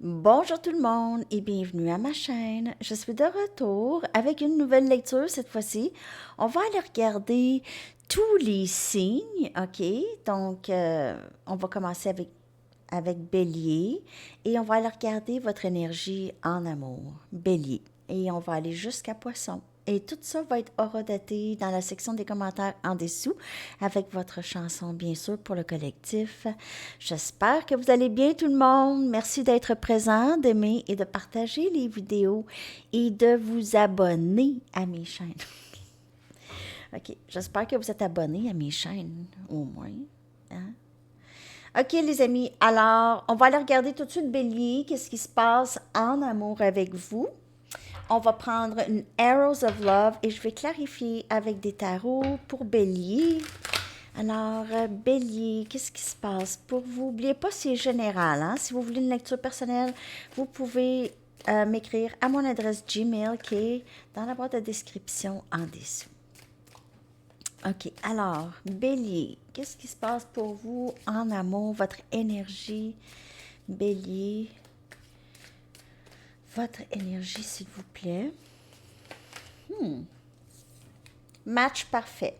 Bonjour tout le monde et bienvenue à ma chaîne. Je suis de retour avec une nouvelle lecture cette fois-ci. On va aller regarder tous les signes, ok? Donc, on va commencer avec Bélier et on va aller regarder votre énergie en amour, Bélier. Et on va aller jusqu'à Poisson. Et tout ça va être horodaté dans la section des commentaires en dessous avec votre chanson, bien sûr, pour le collectif. J'espère que vous allez bien tout le monde. Merci d'être présent, d'aimer et de partager les vidéos et de vous abonner à mes chaînes. OK, j'espère que vous êtes abonnés à mes chaînes, au moins. Hein? OK, les amis, alors, on va aller regarder tout de suite Bélier, qu'est-ce qui se passe en amour avec vous. On va prendre une Arrows of Love et je vais clarifier avec des tarots pour Bélier. Alors, Bélier, qu'est-ce qui se passe pour vous? N'oubliez pas, c'est général. Hein? Si vous voulez une lecture personnelle, vous pouvez m'écrire à mon adresse Gmail qui est dans la boîte de description en dessous. OK, alors, Bélier, qu'est-ce qui se passe pour vous en amour, votre énergie? Bélier, votre énergie, s'il vous plaît. Match parfait.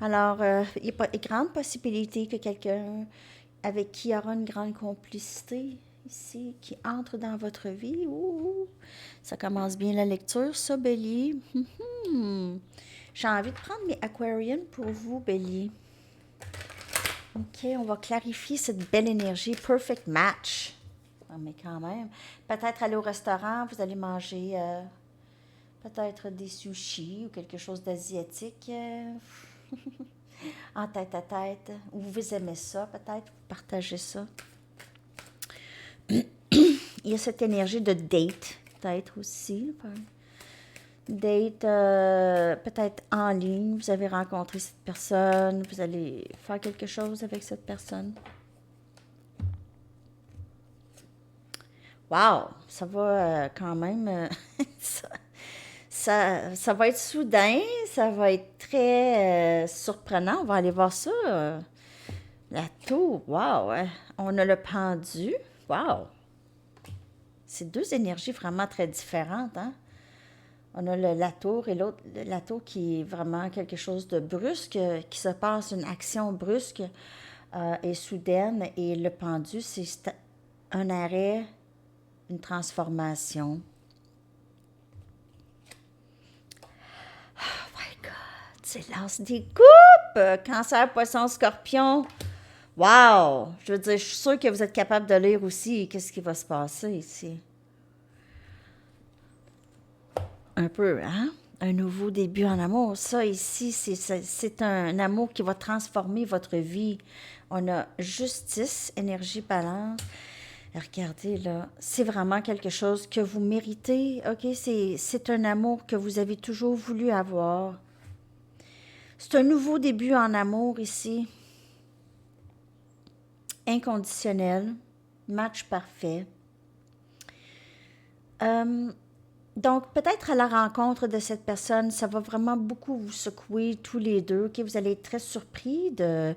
Alors, il y a une grande possibilité que quelqu'un avec qui il y aura une grande complicité ici, qui entre dans votre vie. Ouh, ça commence bien la lecture, ça, Bélier. J'ai envie de prendre mes aquariums pour vous, Bélier. OK, on va clarifier cette belle énergie. Perfect match. Ah, mais quand même. Peut-être aller au restaurant, vous allez manger peut-être des sushis ou quelque chose d'asiatique. En tête à tête, ou vous aimez ça peut-être, vous partagez ça. Il y a cette énergie de date, peut-être aussi. Date, peut-être en ligne, vous avez rencontré cette personne, vous allez faire quelque chose avec cette personne. Wow, ça va quand même, ça va être soudain, ça va être très surprenant. On va aller voir ça. La tour, wow, hein. On a le pendu, wow. C'est deux énergies vraiment très différentes, hein? On a la tour et l'autre, la tour qui est vraiment quelque chose de brusque, qui se passe, une action brusque et soudaine. Et le pendu, c'est un arrêt, une transformation. Oh my God, c'est l'as des coupes! Cancer, poisson, scorpion. Wow! Je veux dire, je suis sûre que vous êtes capable de lire aussi qu'est-ce qui va se passer ici. Un peu, hein? Un nouveau début en amour. Ça, ici, c'est un amour qui va transformer votre vie. On a justice, énergie, balance. Regardez, là, c'est vraiment quelque chose que vous méritez, OK? C'est un amour que vous avez toujours voulu avoir. C'est un nouveau début en amour ici. Inconditionnel. Match parfait. Donc, peut-être à la rencontre de cette personne, ça va vraiment beaucoup vous secouer tous les deux. OK? Vous allez être très surpris de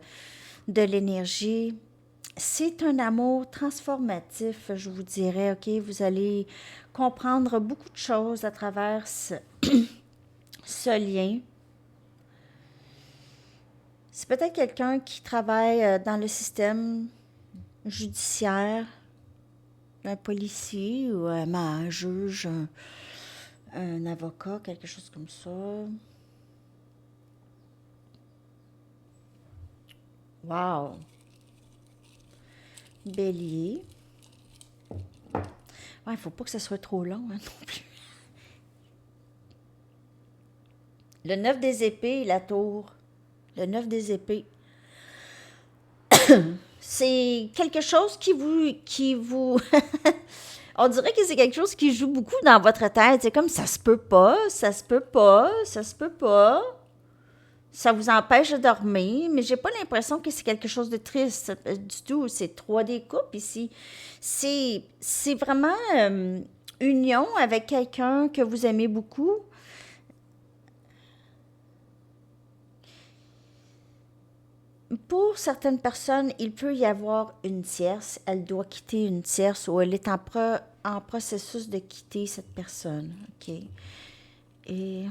l'énergie. C'est un amour transformatif, je vous dirais. OK? Vous allez comprendre beaucoup de choses à travers ce lien. C'est peut-être quelqu'un qui travaille dans le système judiciaire, un policier ou un juge, un avocat, quelque chose comme ça. Wow! Bélier. Ouais, il faut pas que ce soit trop long hein, non plus. Le 9 des épées et la tour. Le 9 des épées. C'est quelque chose qui vous on dirait que c'est quelque chose qui joue beaucoup dans votre tête. C'est comme ça se peut pas, ça se peut pas, ça se peut pas. Ça vous empêche de dormir, mais j'ai pas l'impression que c'est quelque chose de triste du tout. C'est 3D coupe ici. C'est vraiment union avec quelqu'un que vous aimez beaucoup. Pour certaines personnes, il peut y avoir une tierce. Elle doit quitter une tierce ou elle est en processus de quitter cette personne. OK. Et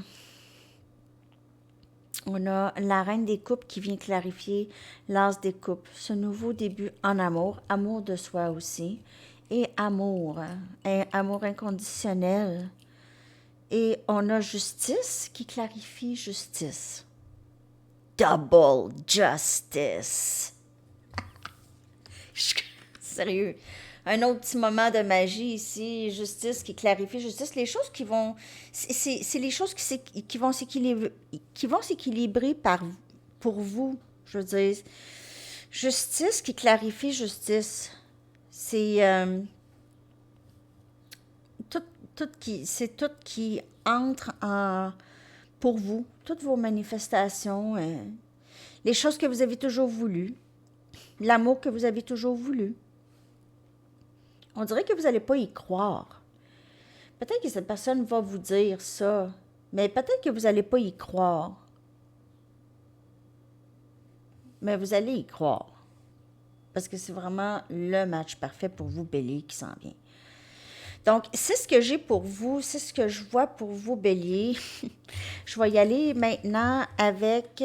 on a la reine des coupes qui vient clarifier l'as des coupes. Ce nouveau début en amour, amour de soi aussi, et amour, amour inconditionnel. Et on a justice qui clarifie justice. Double justice. Sérieux. Un autre petit moment de magie ici, justice qui clarifie justice. Les choses qui vont... C'est les choses qui vont s'équilibrer pour vous, je veux dire. Justice qui clarifie justice. C'est tout qui entre pour vous. Toutes vos manifestations, les choses que vous avez toujours voulu, l'amour que vous avez toujours voulu. On dirait que vous n'allez pas y croire. Peut-être que cette personne va vous dire ça, mais peut-être que vous n'allez pas y croire. Mais vous allez y croire. Parce que c'est vraiment le match parfait pour vous, Bélier, qui s'en vient. Donc, c'est ce que j'ai pour vous, c'est ce que je vois pour vous, Bélier. Je vais y aller maintenant avec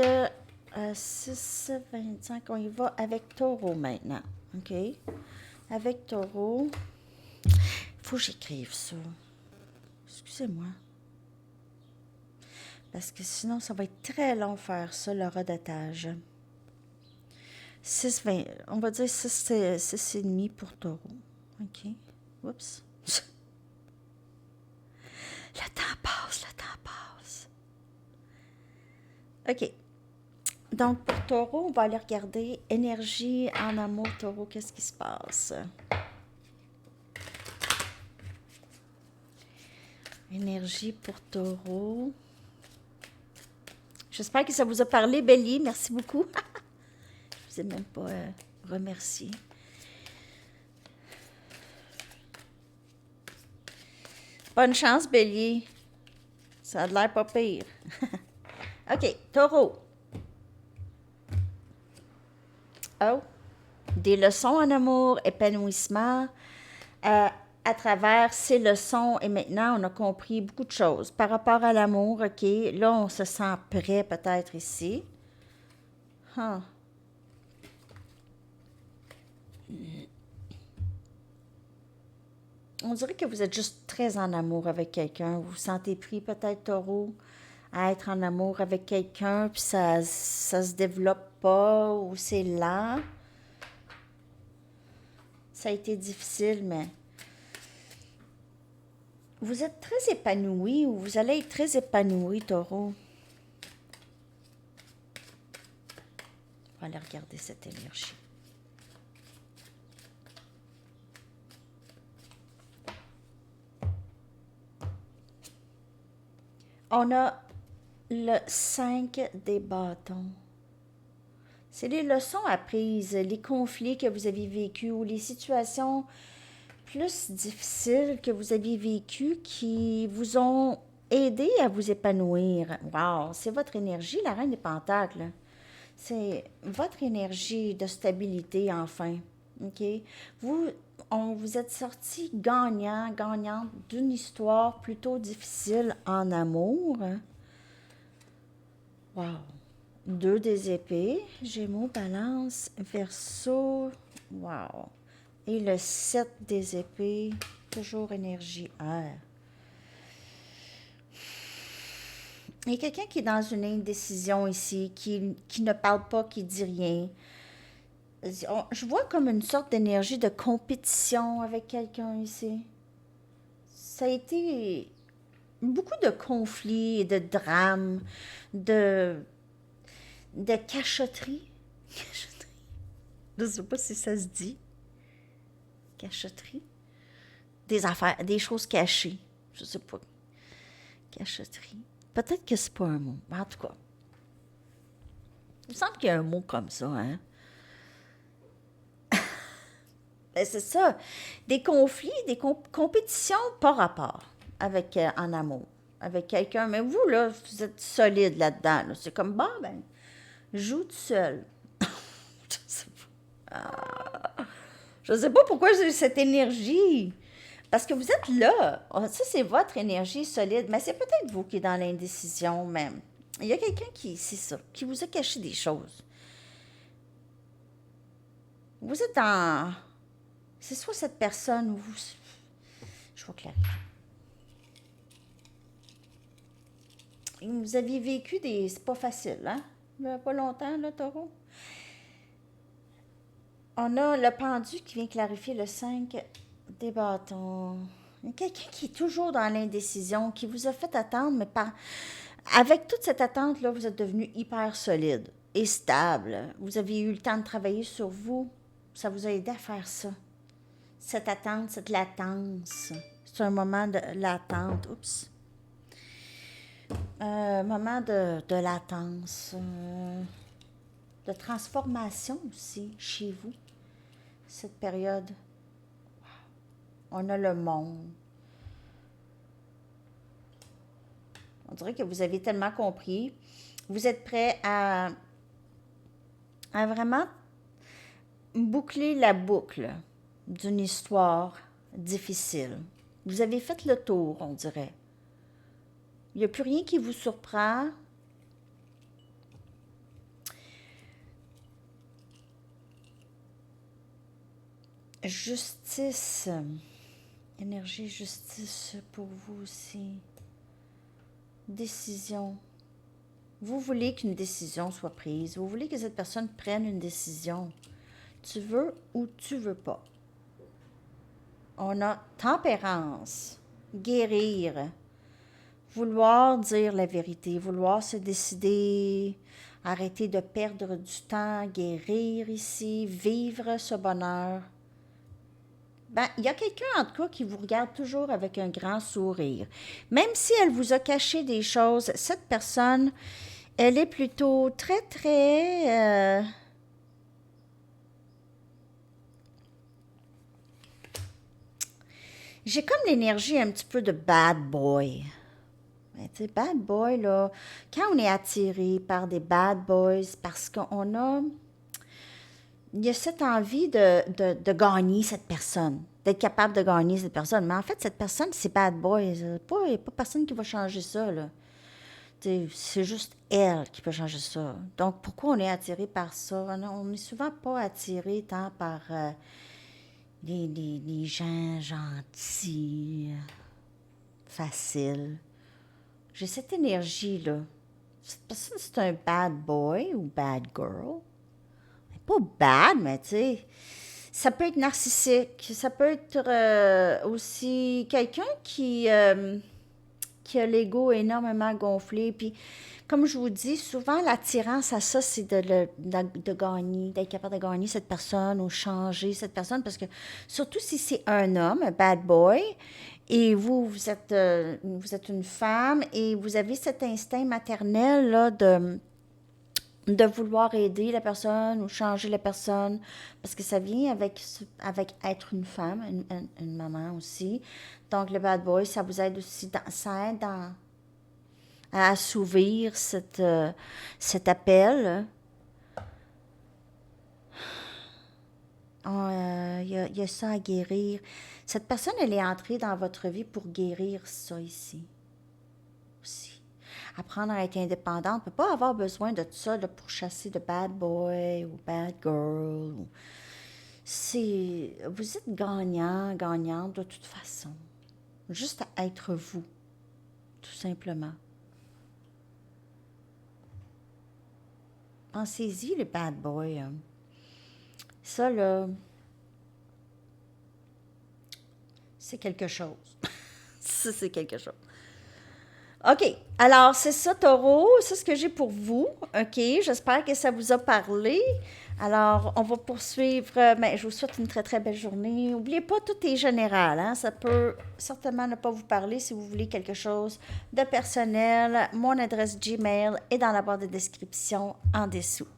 6, 25, on y va avec Taureau maintenant. OK? Avec Taureau, il faut que j'écrive ça. Excusez-moi. Parce que sinon, ça va être très long faire ça, le redatage. 6, 20, on va dire 6,5 pour Taureau. OK? Oups. Le temps passe. OK. Donc, pour Taureau, on va aller regarder énergie en amour, Taureau, qu'est-ce qui se passe? Énergie pour Taureau. J'espère que ça vous a parlé, Bélier. Merci beaucoup. Je ne vous ai même pas remercié. Bonne chance, Bélier. Ça a l'air pas pire. OK, Taureau. Oh, des leçons en amour, épanouissement. À travers ces leçons, et maintenant, on a compris beaucoup de choses. Par rapport à l'amour, OK, là, on se sent prêt peut-être ici. Huh. On dirait que vous êtes juste très en amour avec quelqu'un. Vous vous sentez pris peut-être, Taureau, à être en amour avec quelqu'un, puis ça se développe pas, ou c'est lent. Ça a été difficile, mais vous êtes très épanoui, ou vous allez être très épanoui, Taureau. On va aller regarder cette énergie. On a le 5 des bâtons. C'est les leçons apprises, les conflits que vous avez vécus ou les situations plus difficiles que vous aviez vécues qui vous ont aidé à vous épanouir. Wow, c'est votre énergie, la reine des pentacles. C'est votre énergie de stabilité, enfin. OK? Vous êtes sorti gagnante d'une histoire plutôt difficile en amour. Wow. 2 des épées, Gémeaux, Balance, Verseau. Wow. Et le 7 des épées, toujours énergie air. Il y a quelqu'un qui est dans une indécision ici, qui ne parle pas, qui dit rien. Je vois comme une sorte d'énergie de compétition avec quelqu'un ici. Ça a été beaucoup de conflits, de drames, de cachotterie. Je ne sais pas si ça se dit. Cachotterie. Des affaires, des choses cachées. Je ne sais pas. Cachotterie. Peut-être que c'est pas un mot. En tout cas. Il me semble qu'il y a un mot comme ça, hein? Ben, c'est ça. Des conflits, des compétitions par rapport avec en amour. Avec quelqu'un. Mais vous, là, vous êtes solide là-dedans. Là. C'est comme, bon, ben, joue tout seul. Je ne sais pas pourquoi j'ai cette énergie. Parce que vous êtes là. Ça, c'est votre énergie solide. Mais c'est peut-être vous qui êtes dans l'indécision même. Il y a quelqu'un qui, c'est ça, qui vous a caché des choses. Vous êtes dans... C'est soit cette personne ou vous... Je vais clarifier. Vous aviez vécu des... C'est pas facile, hein? Il n'y a pas longtemps, là, Taureau? On a le pendu qui vient clarifier le 5 des bâtons. Il y a quelqu'un qui est toujours dans l'indécision, qui vous a fait attendre, mais pas... Avec toute cette attente-là, vous êtes devenu hyper solide et stable. Vous avez eu le temps de travailler sur vous. Ça vous a aidé à faire ça. Cette attente, cette latence. C'est un moment de latente. Oups. Moment de latence. De transformation aussi chez vous. Cette période. On a le monde. On dirait que vous avez tellement compris. Vous êtes prêt à vraiment boucler la boucle d'une histoire difficile. Vous avez fait le tour, on dirait. Il n'y a plus rien qui vous surprend. Justice. Énergie, justice pour vous aussi. Décision. Vous voulez qu'une décision soit prise. Vous voulez que cette personne prenne une décision. Tu veux ou tu veux pas. On a tempérance, guérir, vouloir dire la vérité, vouloir se décider, arrêter de perdre du temps, guérir ici, vivre ce bonheur. Ben, il y a quelqu'un, en tout cas, qui vous regarde toujours avec un grand sourire. Même si elle vous a caché des choses, cette personne, elle est plutôt très, très... J'ai comme l'énergie un petit peu de bad boy. Ben, tu sais, bad boy, là, quand on est attiré par des bad boys, parce qu'on a... Il y a cette envie de gagner cette personne, d'être capable de gagner cette personne. Mais en fait, cette personne, c'est bad boy. Il n'y a pas personne qui va changer ça, là. C'est juste elle qui peut changer ça. Donc, pourquoi on est attiré par ça? On n'est souvent pas attiré tant par les gens gentils, faciles. J'ai cette énergie-là. Cette personne, c'est un bad boy ou bad girl. Pas bad, mais tu sais, ça peut être narcissique. Ça peut être aussi quelqu'un qui a l'ego énormément gonflé. Puis, comme je vous dis, souvent, l'attirance à ça, c'est de gagner, d'être capable de gagner cette personne ou changer cette personne. Parce que, surtout si c'est un homme, un bad boy, et vous êtes une femme et vous avez cet instinct maternel là, de vouloir aider la personne ou changer la personne, parce que ça vient avec être une femme, une maman aussi. Donc, le bad boy, ça vous aide aussi, ça aide à assouvir cet appel. Il y a ça à guérir. Cette personne, elle est entrée dans votre vie pour guérir ça ici aussi. Apprendre à être indépendante. On ne peut pas avoir besoin de tout ça là, pour chasser de bad boy ou bad girl. Vous êtes gagnant, gagnante de toute façon. Juste à être vous, tout simplement. Pensez-y, les bad boys. Ça, là, c'est quelque chose. Ça, c'est quelque chose. OK. Alors, c'est ça, Taureau. C'est ce que j'ai pour vous. OK. J'espère que ça vous a parlé. Alors, on va poursuivre. Mais je vous souhaite une très, très belle journée. N'oubliez pas, tout est général. Hein? Ça peut certainement ne pas vous parler si vous voulez quelque chose de personnel. Mon adresse Gmail est dans la barre de description en dessous.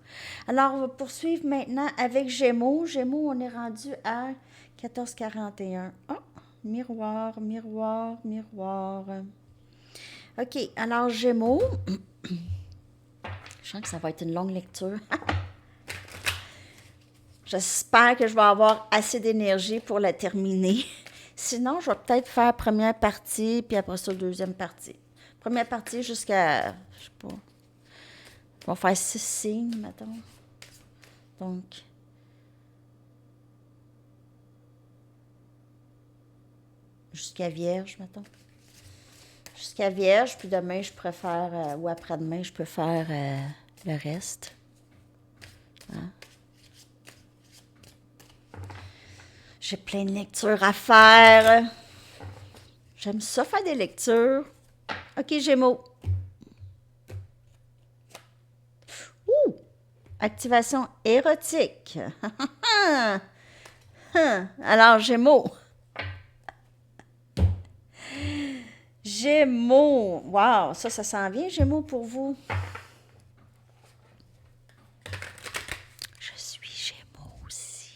Alors, on va poursuivre maintenant avec Gémeaux. Gémeaux, on est rendu à 14h41. Oh, miroir, miroir, miroir. OK, alors Gémeaux, je sens que ça va être une longue lecture. J'espère que je vais avoir assez d'énergie pour la terminer. Sinon, je vais peut-être faire première partie, puis après ça, deuxième partie. Première partie jusqu'à, je sais pas, on va faire 6 signes, mettons. Donc, jusqu'à Vierge, mettons. Jusqu'à Vierge, puis demain, je pourrais faire, ou après-demain, je peux faire le reste. Hein? J'ai plein de lectures à faire. J'aime ça faire des lectures. OK, Gémeaux. Ouh! Activation érotique. Alors, Gémeaux. Gémeaux. Wow, ça s'en vient, Gémeaux, pour vous. Je suis Gémeaux aussi.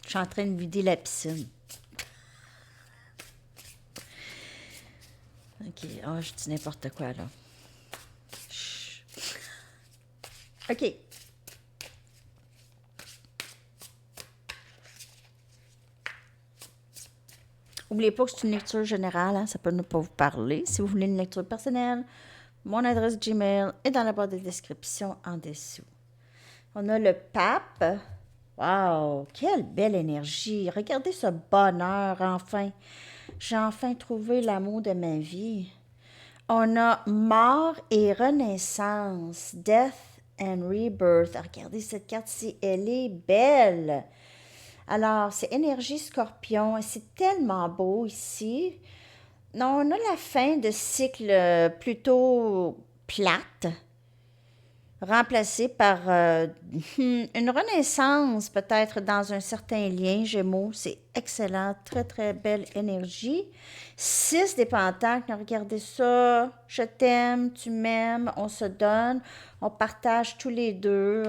Je suis en train de vider la piscine. OK, oh, je dis n'importe quoi, là. Chut. OK. N'oubliez pas que c'est une lecture générale, hein, ça peut ne pas vous parler. Si vous voulez une lecture personnelle, mon adresse Gmail est dans la barre de description en dessous. On a le pape. Wow, quelle belle énergie. Regardez ce bonheur, enfin. J'ai enfin trouvé l'amour de ma vie. On a mort et renaissance, death and rebirth. Regardez cette carte-ci, elle est belle. Alors, c'est énergie scorpion. C'est tellement beau ici. On a la fin de cycle plutôt plate, remplacée par une renaissance peut-être dans un certain lien, Gémeaux. C'est excellent, très très belle énergie. 6 des pentacles, regardez ça. Je t'aime, tu m'aimes, on se donne, on partage tous les deux.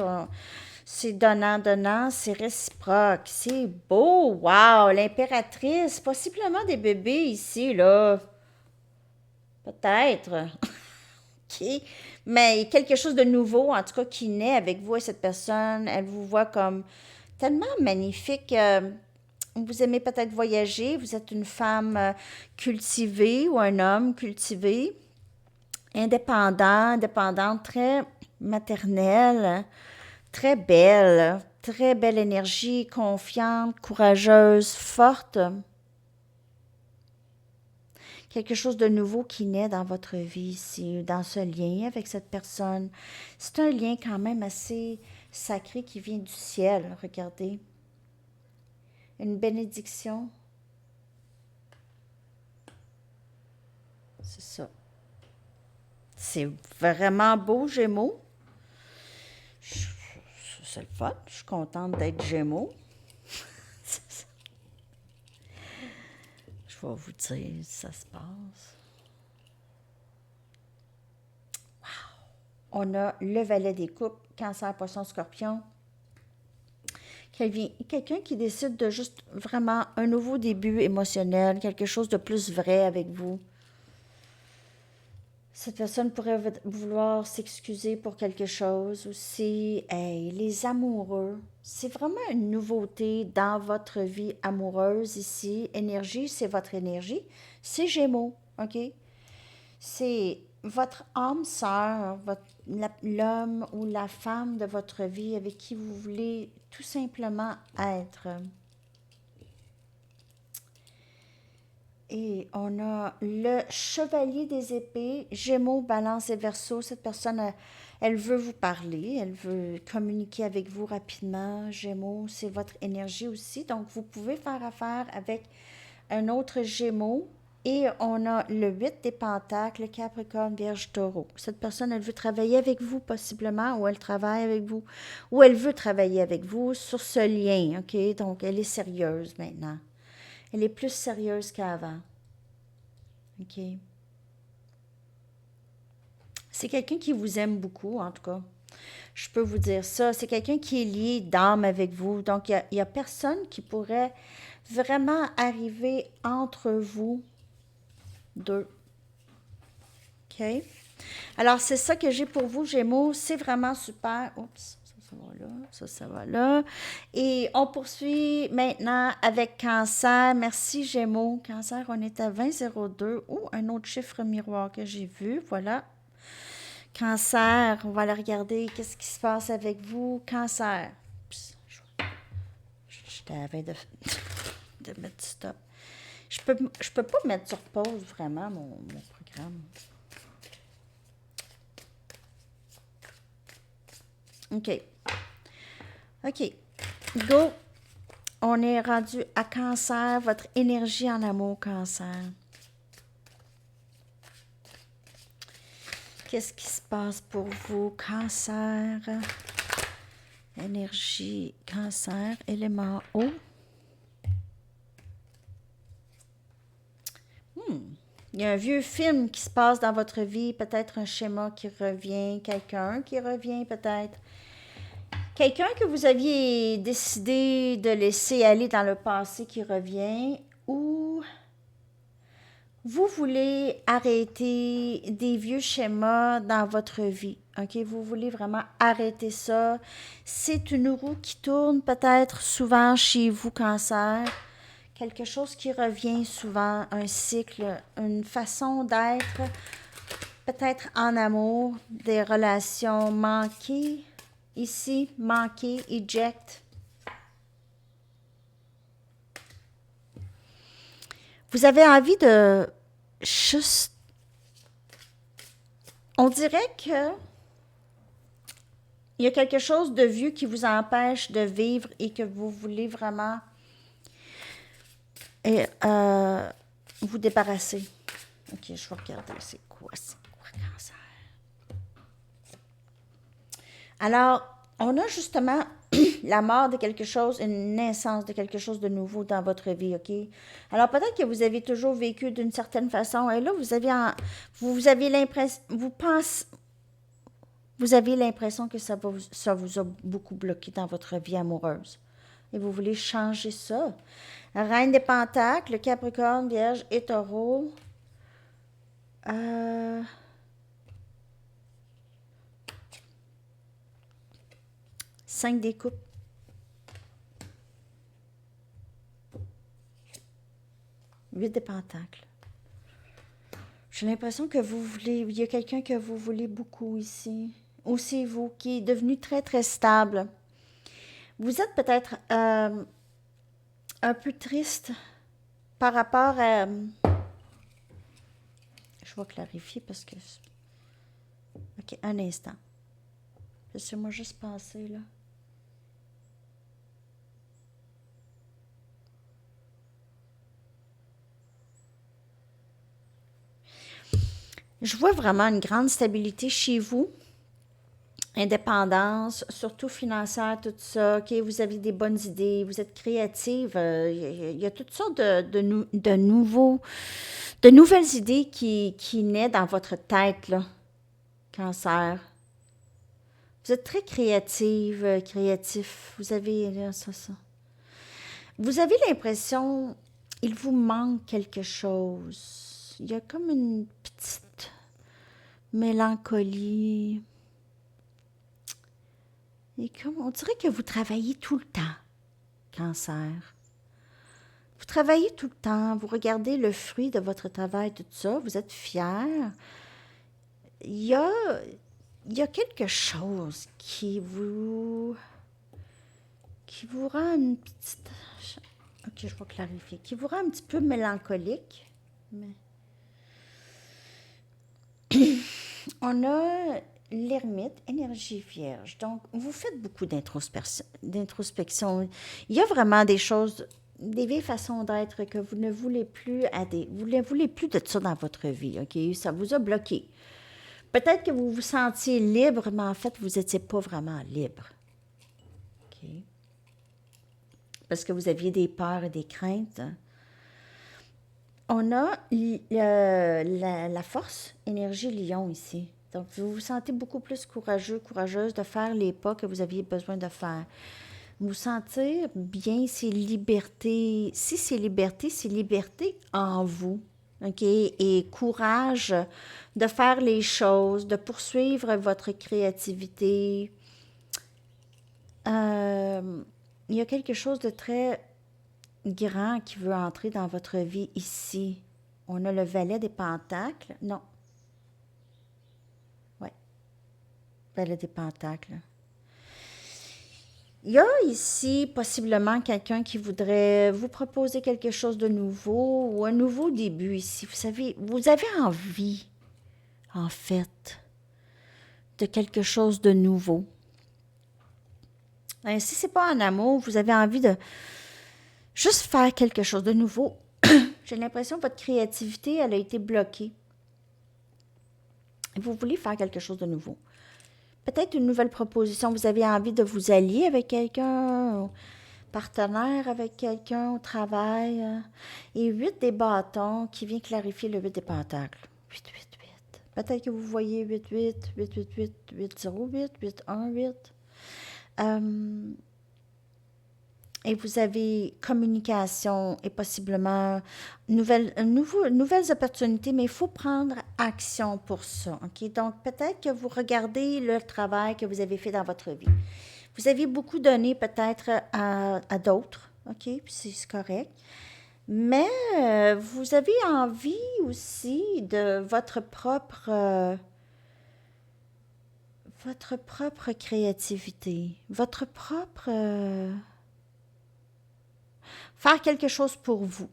C'est donnant, c'est réciproque, c'est beau, wow, l'impératrice, possiblement des bébés ici, là, peut-être, ok, mais quelque chose de nouveau, en tout cas, qui naît avec vous et cette personne, elle vous voit comme tellement magnifique, vous aimez peut-être voyager, vous êtes une femme cultivée ou un homme cultivé, indépendante, très maternelle, très belle énergie, confiante, courageuse, forte. Quelque chose de nouveau qui naît dans votre vie ici, dans ce lien avec cette personne. C'est un lien quand même assez sacré qui vient du ciel, regardez. Une bénédiction. C'est ça. C'est vraiment beau, Gémeaux. C'est le fun. Je suis contente d'être Gémeaux. Je vais vous dire si ça se passe. Wow! On a le valet des coupes, Cancer, Poisson, Scorpion. Quelqu'un qui décide de juste vraiment un nouveau début émotionnel, quelque chose de plus vrai avec vous. Cette personne pourrait vouloir s'excuser pour quelque chose aussi. Hey, les amoureux, c'est vraiment une nouveauté dans votre vie amoureuse ici. Énergie, c'est votre énergie. C'est Gémeaux, OK? C'est votre âme sœur, l'homme ou la femme de votre vie avec qui vous voulez tout simplement être. Et on a le chevalier des épées, Gémeaux, Balance et Verseau. Cette personne, elle veut vous parler, elle veut communiquer avec vous rapidement. Gémeaux, c'est votre énergie aussi. Donc, vous pouvez faire affaire avec un autre Gémeaux. Et on a le 8 des Pentacles, Capricorne, Vierge, Taureau. Cette personne, elle veut travailler avec vous possiblement, ou elle travaille avec vous, ou elle veut travailler avec vous sur ce lien, OK? Donc, elle est sérieuse maintenant. Elle est plus sérieuse qu'avant. OK? C'est quelqu'un qui vous aime beaucoup, en tout cas. Je peux vous dire ça. C'est quelqu'un qui est lié d'âme avec vous. Donc, il y a personne qui pourrait vraiment arriver entre vous deux. OK? Alors, c'est ça que j'ai pour vous, Gémeaux. C'est vraiment super. Oups, ça va là, ça va là. Et on poursuit maintenant avec Cancer. Merci, Gémeaux. Cancer, on est à 20,02. Ou un autre chiffre miroir que j'ai vu. Voilà. Cancer, on va aller regarder qu'est-ce qui se passe avec vous. Cancer. J'étais à la veille de mettre stop. Je peux pas mettre sur pause vraiment mon programme. OK. OK. Go. On est rendu à Cancer. Votre énergie en amour, Cancer. Qu'est-ce qui se passe pour vous, Cancer? Énergie, Cancer, élément eau. Il y a un vieux film qui se passe dans votre vie, peut-être un schéma qui revient, quelqu'un qui revient peut-être. Quelqu'un que vous aviez décidé de laisser aller dans le passé qui revient, ou vous voulez arrêter des vieux schémas dans votre vie. OK? Vous voulez vraiment arrêter ça. C'est une roue qui tourne peut-être souvent chez vous, Cancer. Quelque chose qui revient souvent, un cycle, une façon d'être, peut-être en amour, des relations manquées. Ici, manquées, eject. Vous avez envie de juste... On dirait que il y a quelque chose de vieux qui vous empêche de vivre et que vous voulez vraiment vous débarrasser. OK, je vais regarder c'est quoi Cancer. Alors, on a justement la mort de quelque chose, une naissance de quelque chose de nouveau dans votre vie, OK? Alors, peut-être que vous avez toujours vécu d'une certaine façon, et là, vous avez l'impression, vous avez l'impression que ça vous a beaucoup bloqué dans votre vie amoureuse. Et vous voulez changer ça. Reine des Pentacles, le Capricorne, Vierge et Taureau. 5 des coupes. Huit des Pentacles. J'ai l'impression que vous voulez... Il y a quelqu'un que vous voulez beaucoup ici. Aussi vous, qui est devenu très, très stable. Vous êtes peut-être un peu triste par rapport à... Je vais clarifier parce que... OK, un instant. Laissez-moi juste penser, là. Je vois vraiment une grande stabilité chez vous. Indépendance, surtout financière, tout ça. OK, vous avez des bonnes idées, vous êtes créative. Il y a toutes sortes de nouvelles idées qui naissent dans votre tête, là, Cancer. Vous êtes très créative, créatif. Vous avez ça. Vous avez l'impression, il vous manque quelque chose. Il y a comme une petite mélancolie. Et comme on dirait que vous travaillez tout le temps, Cancer. Vous travaillez tout le temps, vous regardez le fruit de votre travail, tout ça, vous êtes fier. Il y a quelque chose qui vous rend une petite... OK, je vais clarifier. Qui vous rend un petit peu mélancolique. Mais... On a l'ermite, énergie vierge. Donc, vous faites beaucoup d'introspection. Il y a vraiment des choses, des vieilles façons d'être que vous ne voulez plus vous ne voulez plus de ça dans votre vie, OK? Ça vous a bloqué. Peut-être que vous vous sentiez libre, mais en fait, vous n'étiez pas vraiment libre. OK? Parce que vous aviez des peurs et des craintes. On a la force, énergie lion ici. Donc, vous vous sentez beaucoup plus courageux, courageuse de faire les pas que vous aviez besoin de faire. Vous sentir bien, c'est liberté. Si c'est liberté en vous. OK, et courage de faire les choses, de poursuivre votre créativité. Euh, il y a quelque chose de très grand qui veut entrer dans votre vie ici. On a le valet des pentacles. Non, ouais, valet des pentacles. Il y a ici possiblement quelqu'un qui voudrait vous proposer quelque chose de nouveau ou un nouveau début ici. Vous avez envie, en fait, de quelque chose de nouveau. Si c'est pas en amour, vous avez envie de juste faire quelque chose de nouveau. J'ai l'impression que votre créativité, elle a été bloquée. Vous voulez faire quelque chose de nouveau. Peut-être une nouvelle proposition. Vous avez envie de vous allier avec quelqu'un, partenaire avec quelqu'un au travail. Et 8 des bâtons qui vient clarifier le 8 des pentacles. 8, 8, 8. Peut-être que vous voyez 8, 8, 8, 8, 8, 8, 0, 8, 8, 1, 8. Et vous avez communication et possiblement nouvelles opportunités, mais il faut prendre action pour ça. OK? Donc, peut-être que vous regardez le travail que vous avez fait dans votre vie. Vous avez beaucoup donné peut-être à d'autres, OK? Puis c'est correct. Mais vous avez envie aussi de votre propre créativité, votre propre... faire quelque chose pour vous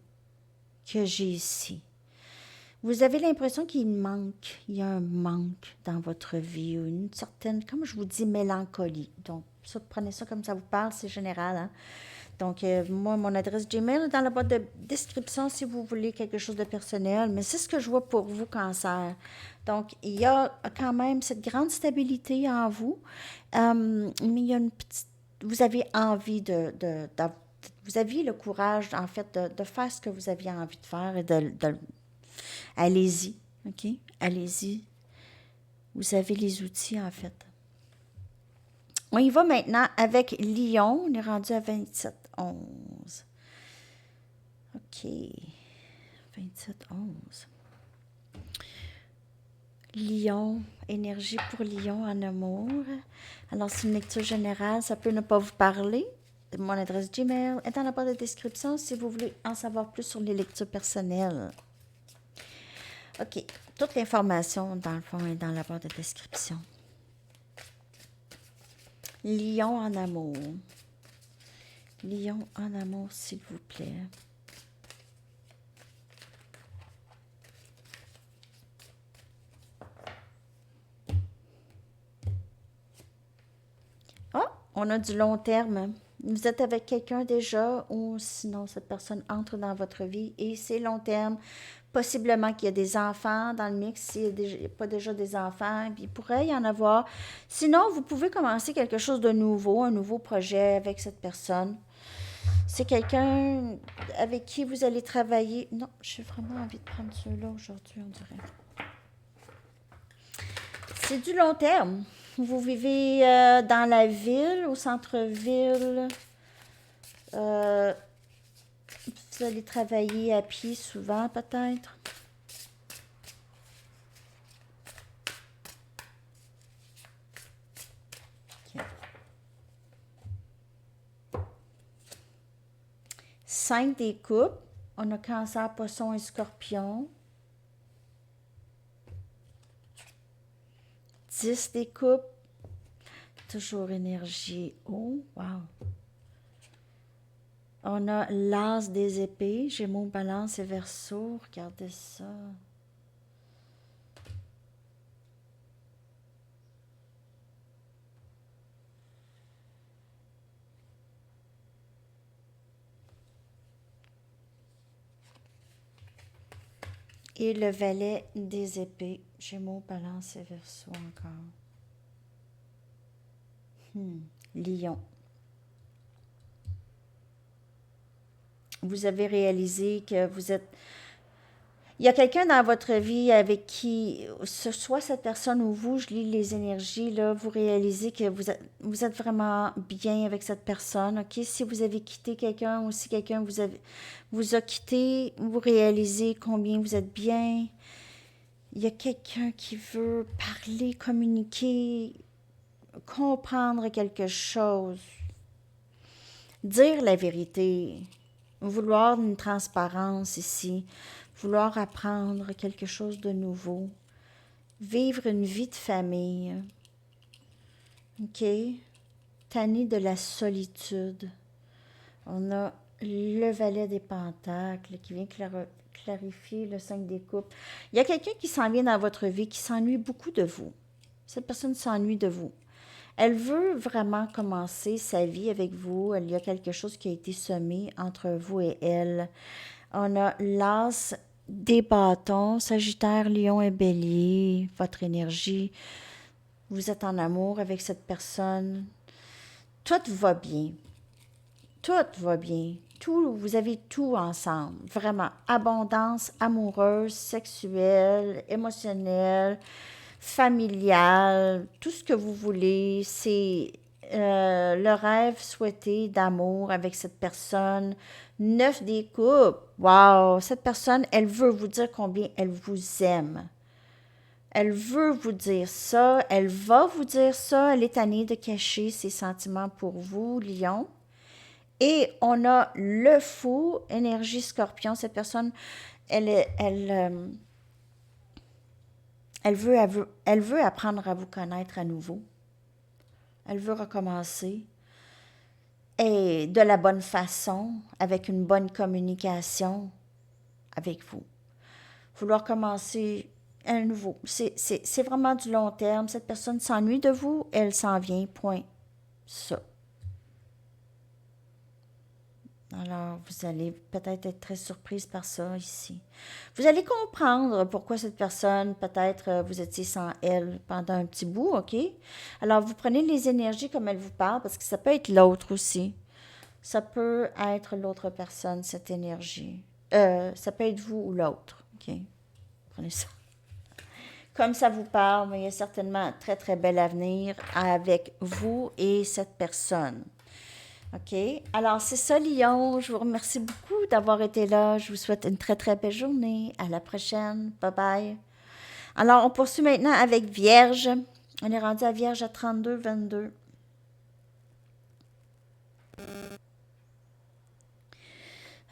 que j'ai ici. Vous avez l'impression qu'il manque, il y a un manque dans votre vie, une certaine, comme je vous dis, mélancolie. Donc, ça, prenez ça comme ça vous parle, c'est général. Hein? Donc, moi, mon adresse Gmail est dans la boîte de description si vous voulez quelque chose de personnel, mais c'est ce que je vois pour vous, Cancer. Donc, il y a quand même cette grande stabilité en vous, mais il y a une petite... Vous avez envie vous aviez le courage, en fait, de faire ce que vous aviez envie de faire et allez-y, OK? Allez-y. Vous avez les outils, en fait. On y va maintenant avec Lion. On est rendu à 27-11. OK. 27-11. Lion, énergie pour Lion en amour. Alors, c'est une lecture générale. Ça peut ne pas vous parler. Mon adresse Gmail est dans la barre de description si vous voulez en savoir plus sur les lectures personnelles. OK. Toute l'information, dans le fond, est dans la barre de description. Lion en amour. Lion en amour, s'il vous plaît. Ah, on a du long terme. Vous êtes avec quelqu'un déjà ou sinon cette personne entre dans votre vie et c'est long terme. Possiblement qu'il y a des enfants dans le mix, s'il n'y a pas déjà des enfants, puis il pourrait y en avoir. Sinon, vous pouvez commencer quelque chose de nouveau, un nouveau projet avec cette personne. C'est quelqu'un avec qui vous allez travailler. Non, j'ai vraiment envie de prendre ceux-là aujourd'hui, on dirait. C'est du long terme. Vous vivez dans la ville, au centre-ville. Vous allez travailler à pied souvent, peut-être. Okay. 5 des coupes. On a Cancer, Poisson et Scorpion. 10 des coupes. Toujours énergie haut. Wow. On a l'As des épées. Gémeaux, Balance et Verseau. Regardez ça. Et le valet des épées. Gémeaux, Balance et Verseau encore. Lion. Vous avez réalisé que vous êtes Il y a quelqu'un dans votre vie avec qui, soit cette personne ou vous, je lis les énergies, là, vous réalisez que vous êtes vraiment bien avec cette personne, OK? Si vous avez quitté quelqu'un ou si quelqu'un vous a quitté, vous réalisez combien vous êtes bien. Il y a quelqu'un qui veut parler, communiquer, comprendre quelque chose, dire la vérité, vouloir une transparence ici, vouloir apprendre quelque chose de nouveau, vivre une vie de famille, OK? Tanner de la solitude. On a le valet des pentacles qui vient clarifier le 5 des coupes. Il y a quelqu'un qui s'en vient dans votre vie, qui s'ennuie beaucoup de vous. Cette personne s'ennuie de vous. Elle veut vraiment commencer sa vie avec vous. Il y a quelque chose qui a été semé entre vous et elle. On a l'as des bâtons, Sagittaire, Lion et Bélier, votre énergie. Vous êtes en amour avec cette personne. Tout va bien. Tout va bien. Tout, vous avez tout ensemble. Vraiment. Abondance amoureuse, sexuelle, émotionnelle, familiale, tout ce que vous voulez. C'est le rêve souhaité d'amour avec cette personne. 9 des coupes. Wow! Cette personne, elle veut vous dire combien elle vous aime. Elle veut vous dire ça. Elle va vous dire ça. Elle est tannée de cacher ses sentiments pour vous, Lion. Et on a le fou, énergie scorpion. Cette personne, elle veut apprendre à vous connaître à nouveau. Elle veut recommencer. Et de la bonne façon, avec une bonne communication avec vous. Vouloir commencer à nouveau. C'est vraiment du long terme. Cette personne s'ennuie de vous, elle s'en vient, point. Ça. Alors, vous allez peut-être être très surprise par ça ici. Vous allez comprendre pourquoi cette personne, peut-être, vous étiez sans elle pendant un petit bout, OK? Alors, vous prenez les énergies comme elle vous parle, parce que ça peut être l'autre aussi. Ça peut être l'autre personne, cette énergie. Ça peut être vous ou l'autre, OK? Prenez ça. Comme ça vous parle, mais il y a certainement un très, très bel avenir avec vous et cette personne. OK? Alors, c'est ça, Lion. Je vous remercie beaucoup d'avoir été là. Je vous souhaite une très, très belle journée. À la prochaine. Bye-bye. Alors, on poursuit maintenant avec Vierge. On est rendu à Vierge à 32-22.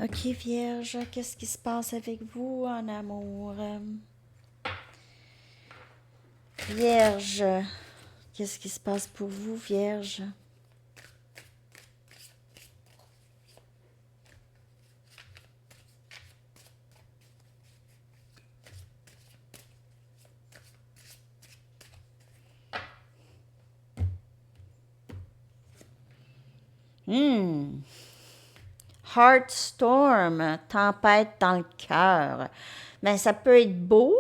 OK, Vierge, qu'est-ce qui se passe avec vous en amour? Vierge, qu'est-ce qui se passe pour vous, Vierge? Heartstorm, tempête dans le cœur. Mais ça peut être beau,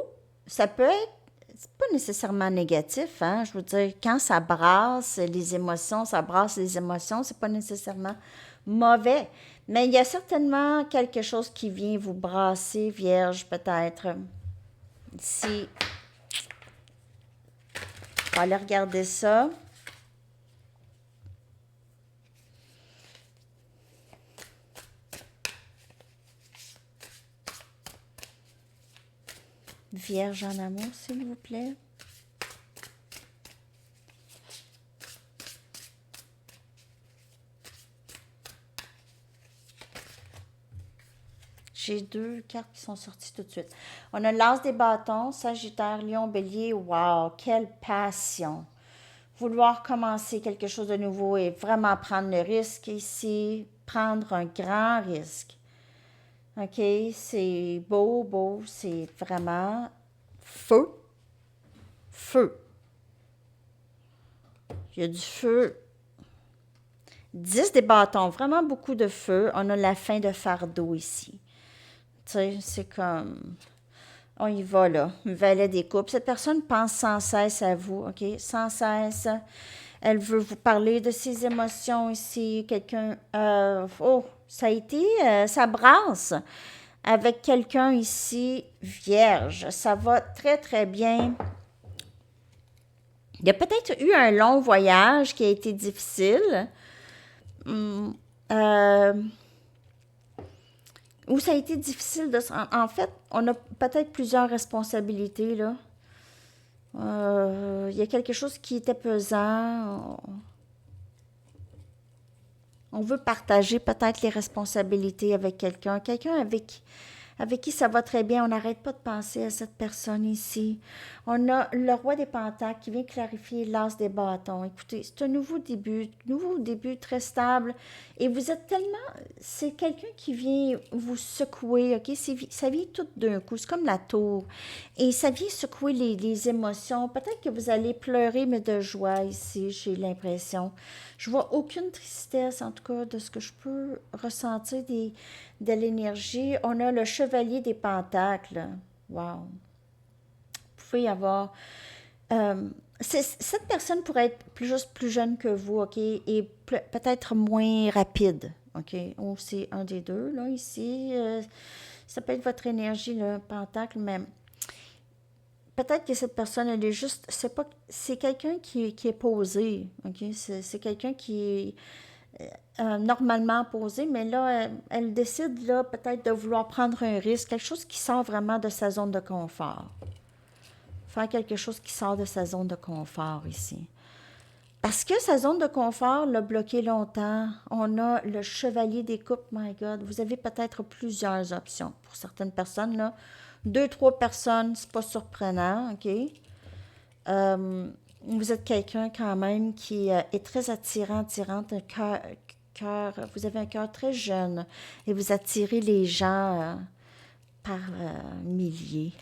ça peut être, c'est pas nécessairement négatif, hein. Je veux dire, quand ça brasse les émotions, c'est pas nécessairement mauvais. Mais il y a certainement quelque chose qui vient vous brasser, Vierge, peut-être. Si, on va aller regarder ça. Vierge en amour, s'il vous plaît. J'ai deux cartes qui sont sorties tout de suite. On a l'As des bâtons, Sagittaire, Lion, Bélier. Wow, quelle passion! Vouloir commencer quelque chose de nouveau et vraiment prendre le risque ici, prendre un grand risque. OK, c'est beau, c'est vraiment feu. Feu. Il y a du feu. 10 des bâtons, vraiment beaucoup de feu. On a la fin de fardeau ici. Tu sais, c'est comme... On y va, là. Valet des coupes. Cette personne pense sans cesse à vous, OK? Sans cesse. Elle veut vous parler de ses émotions ici. Quelqu'un... oh, ça a été... ça brasse. avec quelqu'un ici, vierge. Ça va très, très bien. Il y a peut-être eu un long voyage qui a été difficile. Hum, euh, Ou ça a été difficile de se rendre. En fait, on a peut-être plusieurs responsabilités, là. Il y a quelque chose qui était pesant. On veut partager peut-être les responsabilités avec quelqu'un. Quelqu'un avec qui ça va très bien. On n'arrête pas de penser à cette personne ici. On a le roi des pentacles qui vient clarifier l'as des bâtons. Écoutez, c'est un nouveau début très stable. Et vous êtes tellement... C'est quelqu'un qui vient vous secouer, OK? Ça vient tout d'un coup. C'est comme la tour. Et ça vient secouer les émotions. Peut-être que vous allez pleurer, mais de joie ici, j'ai l'impression. Je vois aucune tristesse, en tout cas, de ce que je peux ressentir de l'énergie. On a le chevalier des pentacles. Wow. Vous pouvez avoir... cette personne pourrait être juste plus jeune que vous, OK? Et peut-être moins rapide, OK? Ou c'est un des deux, là, ici. Ça peut être votre énergie, le pentacle, mais peut-être que cette personne, elle est juste... C'est quelqu'un qui est posé, OK? C'est quelqu'un qui est normalement posé, mais là, elle décide, là, peut-être de vouloir prendre un risque, quelque chose qui sort vraiment de sa zone de confort. Faire quelque chose qui sort de sa zone de confort ici. Parce que sa zone de confort l'a bloqué longtemps. On a le chevalier des coupes, my God. Vous avez peut-être plusieurs options pour certaines personnes, là. Deux, trois personnes, c'est pas surprenant, OK? Vous êtes quelqu'un quand même qui est très attirante, un vous avez un cœur très jeune et vous attirez les gens par milliers.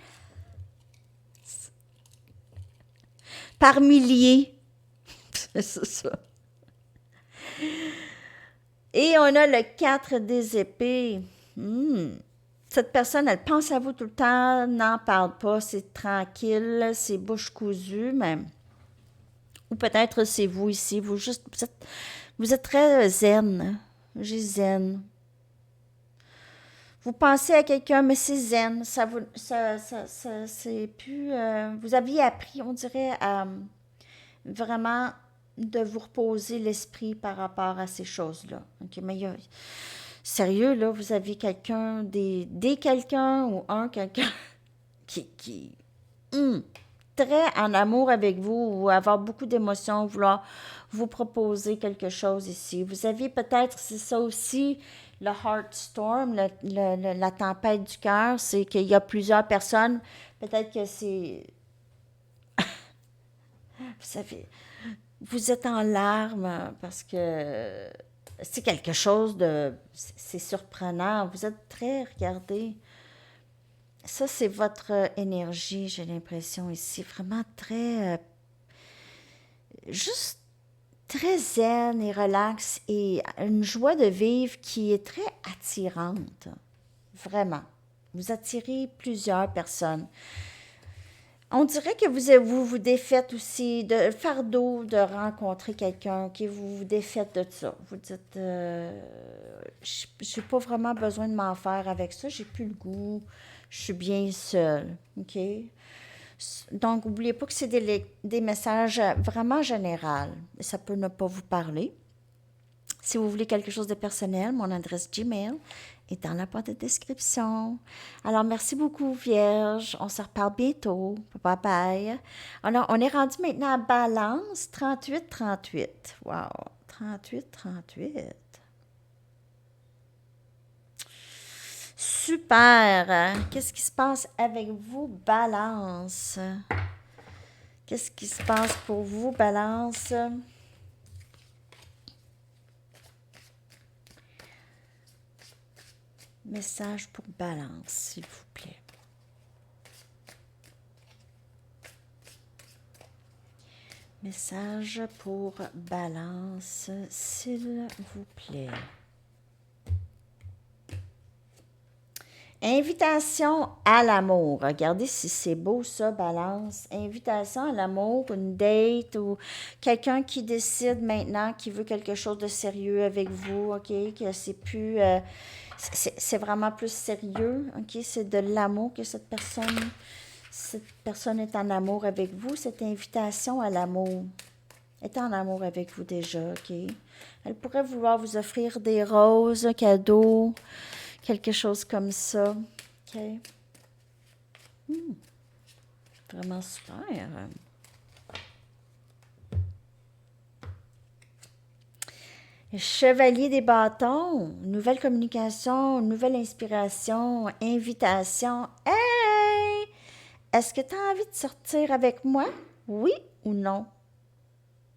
Par milliers. C'est ça. Et on a le 4 des épées. Cette personne, elle pense à vous tout le temps, n'en parle pas, c'est tranquille, c'est bouche cousue, même. Ou peut-être c'est vous ici, vous êtes très zen. J'ai zen. Vous pensez à quelqu'un, mais c'est zen. C'est plus. Vous aviez appris, on dirait, à vraiment de vous reposer l'esprit par rapport à ces choses-là. OK, mais sérieux, là, vous aviez quelqu'un, des quelqu'un ou un quelqu'un qui très en amour avec vous ou avoir beaucoup d'émotions, vouloir vous proposer quelque chose ici. Vous aviez peut-être, c'est ça aussi, le heart storm, la tempête du cœur, c'est qu'il y a plusieurs personnes, peut-être que c'est, vous savez, vous êtes en larmes parce que c'est quelque chose de, c'est surprenant. Vous êtes très, regardez, ça c'est votre énergie, j'ai l'impression ici, vraiment très, juste très zen et relax et une joie de vivre qui est très attirante. Vraiment. Vous attirez plusieurs personnes. On dirait que vous défaites aussi de fardeau de rencontrer quelqu'un, que vous vous défaites de ça. Vous dites, j'ai pas vraiment besoin de m'en faire avec ça, j'ai plus le goût, je suis bien seule, OK? Donc, n'oubliez pas que c'est des messages vraiment généraux. Ça peut ne pas vous parler. Si vous voulez quelque chose de personnel, mon adresse Gmail est dans la boîte de description. Alors, merci beaucoup, Vierge. On se reparle bientôt. Bye bye. Alors, on est rendu maintenant à Balance 38-38. Wow! 38-38. Super! Qu'est-ce qui se passe avec vous, Balance? Qu'est-ce qui se passe pour vous, Balance? Message pour Balance, s'il vous plaît. Message pour Balance, s'il vous plaît. Invitation à l'amour. Regardez si c'est beau ça, Balance. Invitation à l'amour, une date ou quelqu'un qui décide maintenant qu'il veut quelque chose de sérieux avec vous, OK? Que c'est plus... C'est vraiment plus sérieux, OK? C'est de l'amour que cette personne est en amour avec vous, cette invitation à l'amour est en amour avec vous déjà, OK? Elle pourrait vouloir vous offrir des roses, un cadeau, quelque chose comme ça, OK? Vraiment super. Chevalier des bâtons, nouvelle communication, nouvelle inspiration, invitation. Hey! Est-ce que tu as envie de sortir avec moi? Oui ou non?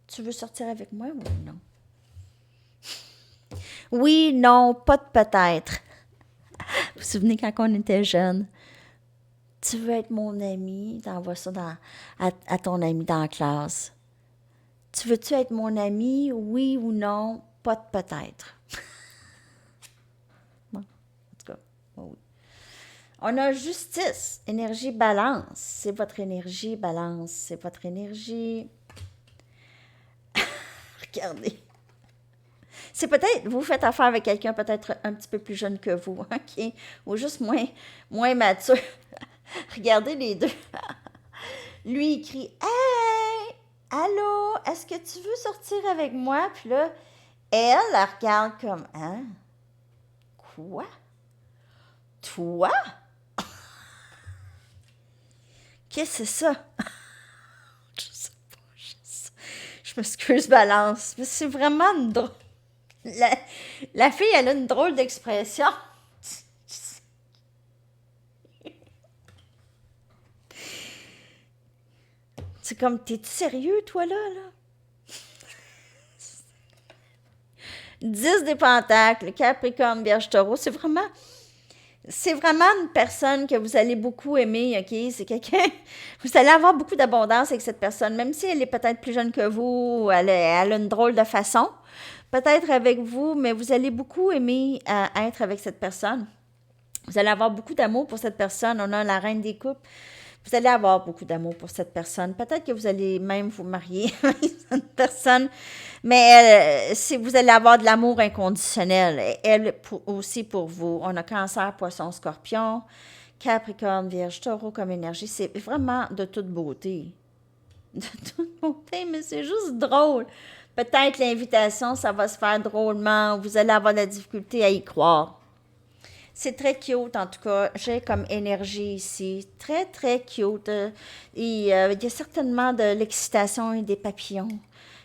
Tu veux sortir avec moi ou non? Oui, non, pas de peut-être. Vous vous souvenez quand on était jeune? Tu veux être mon ami? T'envoies ça à ton ami dans la classe. Tu veux-tu être mon ami? Oui ou non? Pas de peut-être. Bon, en tout cas, oui. On a justice, énergie balance. C'est votre énergie balance. C'est votre énergie. Regardez. C'est peut-être, vous faites affaire avec quelqu'un peut-être un petit peu plus jeune que vous, OK? Ou juste moins mature. Regardez les deux. Lui, il crie Hey! Allô? Est-ce que tu veux sortir avec moi? Puis là, elle la regarde comme Hein? Quoi? Toi? Qu'est-ce que c'est ça? Je sais pas. Je m'excuse, balance. Mais c'est vraiment une drôle. La fille, elle a une drôle d'expression. C'est comme, t'es-tu sérieux, toi, là? 10 des pentacles, Capricorne, Vierge, Taureau, c'est vraiment une personne que vous allez beaucoup aimer, OK? C'est quelqu'un, vous allez avoir beaucoup d'abondance avec cette personne, même si elle est peut-être plus jeune que vous, elle a une drôle de façon, peut-être avec vous, mais vous allez beaucoup aimer être avec cette personne. Vous allez avoir beaucoup d'amour pour cette personne. On a la reine des coupes. Vous allez avoir beaucoup d'amour pour cette personne. Peut-être que vous allez même vous marier avec cette personne, mais vous allez avoir de l'amour inconditionnel. Elle aussi pour vous. On a Cancer, Poisson, Scorpion, Capricorne, Vierge, Taureau comme énergie. C'est vraiment de toute beauté. De toute beauté, mais c'est juste drôle. Peut-être l'invitation, ça va se faire drôlement. Vous allez avoir de la difficulté à y croire. C'est très cute, en tout cas. J'ai comme énergie ici. Très, très cute. Il y a certainement de l'excitation et des papillons.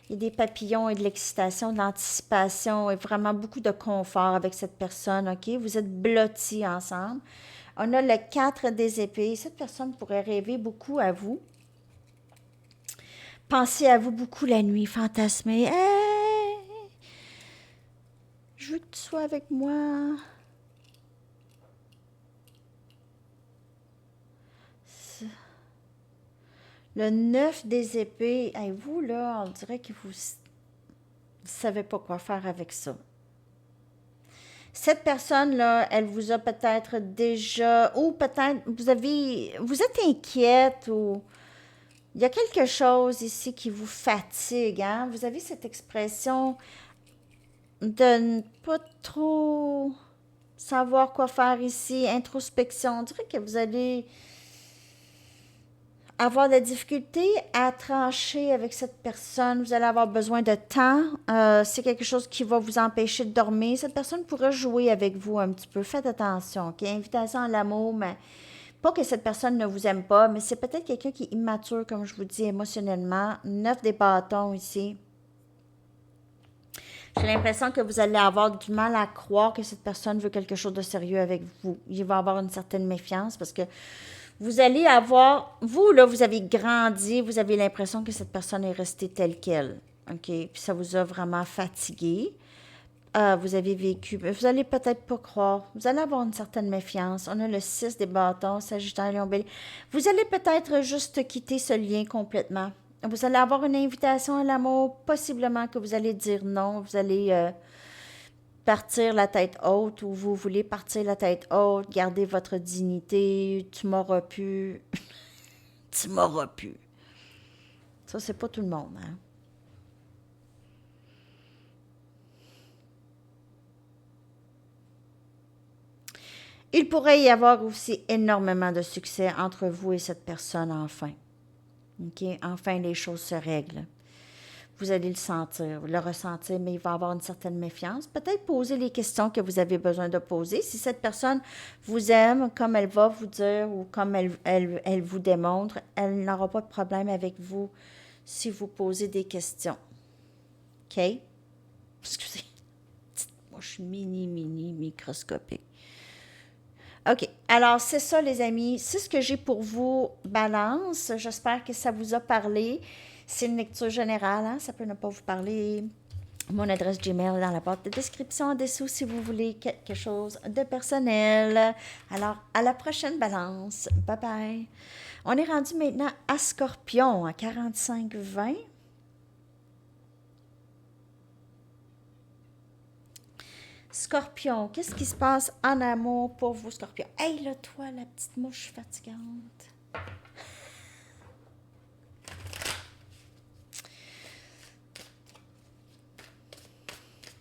Il y a des papillons et de l'excitation, de l'anticipation et vraiment beaucoup de confort avec cette personne, OK? Vous êtes blottis ensemble. On a le 4 des épées. Cette personne pourrait rêver beaucoup à vous. Penser à vous beaucoup la nuit, fantasmer. Hey! Je veux que tu sois avec moi. Le 9 des épées, hey, vous, là, on dirait que vous ne savez pas quoi faire avec ça. Cette personne-là, elle vous a peut-être déjà, ou peut-être vous êtes inquiète, ou il y a quelque chose ici qui vous fatigue, hein? Vous avez cette expression de ne pas trop savoir quoi faire ici, introspection. On dirait que vous allez avoir de la difficulté à trancher avec cette personne. Vous allez avoir besoin de temps. C'est quelque chose qui va vous empêcher de dormir. Cette personne pourrait jouer avec vous un petit peu. Faites attention, OK? Invitation à l'amour, mais pas que cette personne ne vous aime pas, mais c'est peut-être quelqu'un qui est immature, comme je vous dis, émotionnellement. 9 des bâtons ici. J'ai l'impression que vous allez avoir du mal à croire que cette personne veut quelque chose de sérieux avec vous. Il va avoir une certaine méfiance parce que vous allez avoir, vous, là, vous avez grandi, vous avez l'impression que cette personne est restée telle qu'elle. OK? Puis ça vous a vraiment fatigué. Vous avez vécu, vous allez peut-être pas croire. Vous allez avoir une certaine méfiance. On a le 6 des bâtons, Sagittaire, Lion, Bélier. Vous allez peut-être juste quitter ce lien complètement. Vous allez avoir une invitation à l'amour, possiblement que vous allez dire non. Vous allez partir la tête haute ou vous voulez partir la tête haute, garder votre dignité, tu m'auras pu, tu m'auras pu. Ça, c'est pas tout le monde, hein? Il pourrait y avoir aussi énormément de succès entre vous et cette personne enfin. OK? Enfin, les choses se règlent. Vous allez le sentir, le ressentir, mais il va y avoir une certaine méfiance. Peut-être poser les questions que vous avez besoin de poser. Si cette personne vous aime, comme elle va vous dire ou comme elle vous démontre, elle n'aura pas de problème avec vous si vous posez des questions. OK? Excusez. Moi, je suis microscopique. OK. Alors, c'est ça, les amis. C'est ce que j'ai pour vous, Balance. J'espère que ça vous a parlé. C'est une lecture générale, hein? Ça peut ne pas vous parler. Mon adresse Gmail est dans la boîte de description en dessous si vous voulez quelque chose de personnel. Alors, à la prochaine, Balance. Bye bye. On est rendu maintenant à Scorpion, à 45-20. Scorpion, qu'est-ce qui se passe en amour pour vous, Scorpion? Hey, là, toi, la petite mouche fatigante.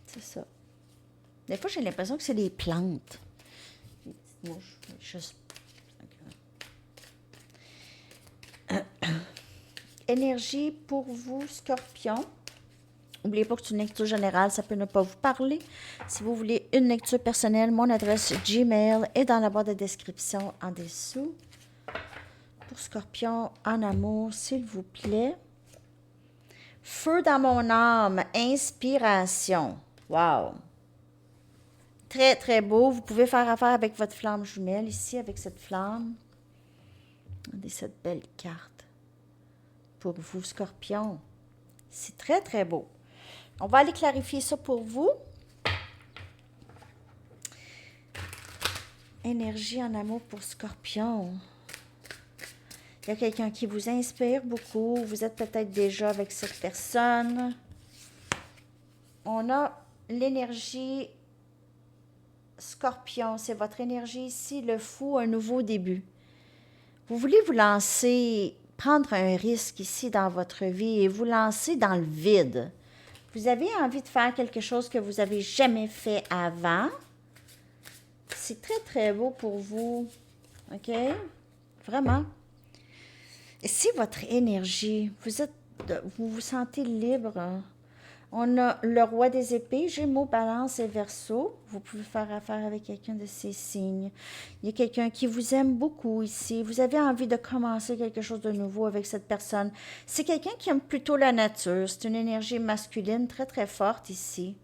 C'est ça. Des fois, j'ai l'impression que c'est des plantes. Les petites mouches. Juste... Énergie pour vous, Scorpion. N'oubliez pas que c'est une lecture générale, ça peut ne pas vous parler. Si vous voulez une lecture personnelle, mon adresse Gmail est dans la barre de description en dessous. Pour Scorpion, en amour, s'il vous plaît. Feu dans mon âme, inspiration. Wow! Très, très beau. Vous pouvez faire affaire avec votre flamme jumelle ici, avec cette flamme. Regardez cette belle carte. Pour vous, Scorpion. C'est très, très beau. On va aller clarifier ça pour vous. Énergie en amour pour Scorpion. Il y a quelqu'un qui vous inspire beaucoup. Vous êtes peut-être déjà avec cette personne. On a l'énergie Scorpion. C'est votre énergie ici, le fou, un nouveau début. Vous voulez vous lancer, prendre un risque ici dans votre vie et vous lancer dans le vide. Vous avez envie de faire quelque chose que vous n'avez jamais fait avant. C'est très, très beau pour vous. OK? Vraiment. Et c'est votre énergie. Vous vous sentez libre. On a le roi des épées, Gémeaux, Balance et Verseau. Vous pouvez faire affaire avec quelqu'un de ces signes. Il y a quelqu'un qui vous aime beaucoup ici. Vous avez envie de commencer quelque chose de nouveau avec cette personne. C'est quelqu'un qui aime plutôt la nature. C'est une énergie masculine très, très forte ici.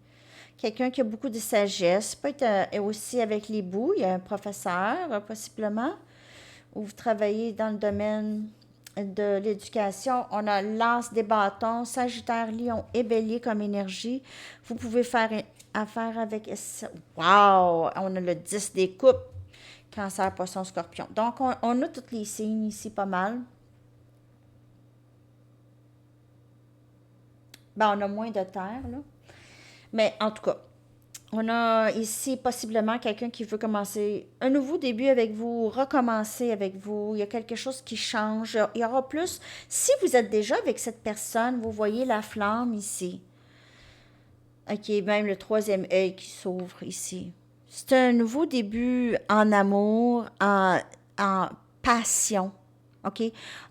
Quelqu'un qui a beaucoup de sagesse. Peut-être aussi avec les bouts. Il y a un professeur, possiblement, où vous travaillez dans le domaine de l'éducation. On a l'As des bâtons, Sagittaire, Lion et Bélier comme énergie. Vous pouvez faire affaire avec... Wow! On a le 10 des coupes, Cancer, Poisson, Scorpion. Donc, on a tous les signes ici pas mal. Ben, on a moins de terre, là. Mais en tout cas, on a ici possiblement quelqu'un qui veut commencer un nouveau début avec vous, recommencer avec vous. Il y a quelque chose qui change. Il y aura plus. Si vous êtes déjà avec cette personne, vous voyez la flamme ici. OK, même le troisième œil qui s'ouvre ici. C'est un nouveau début en amour, en passion. OK?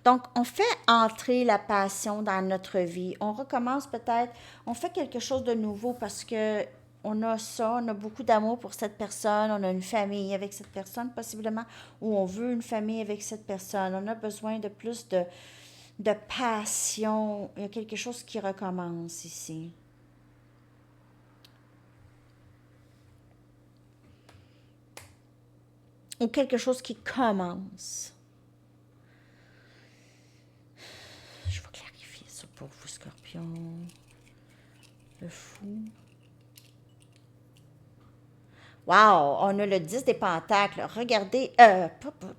Donc, on fait entrer la passion dans notre vie. On recommence peut-être, on fait quelque chose de nouveau parce que on a ça, on a beaucoup d'amour pour cette personne, on a une famille avec cette personne possiblement, ou on veut une famille avec cette personne. On a besoin de plus de passion. Il y a quelque chose qui recommence ici. Ou quelque chose qui commence. Je vais clarifier ça pour vous, Scorpion. Le fou. Wow, on a le 10 des pentacles. Regardez,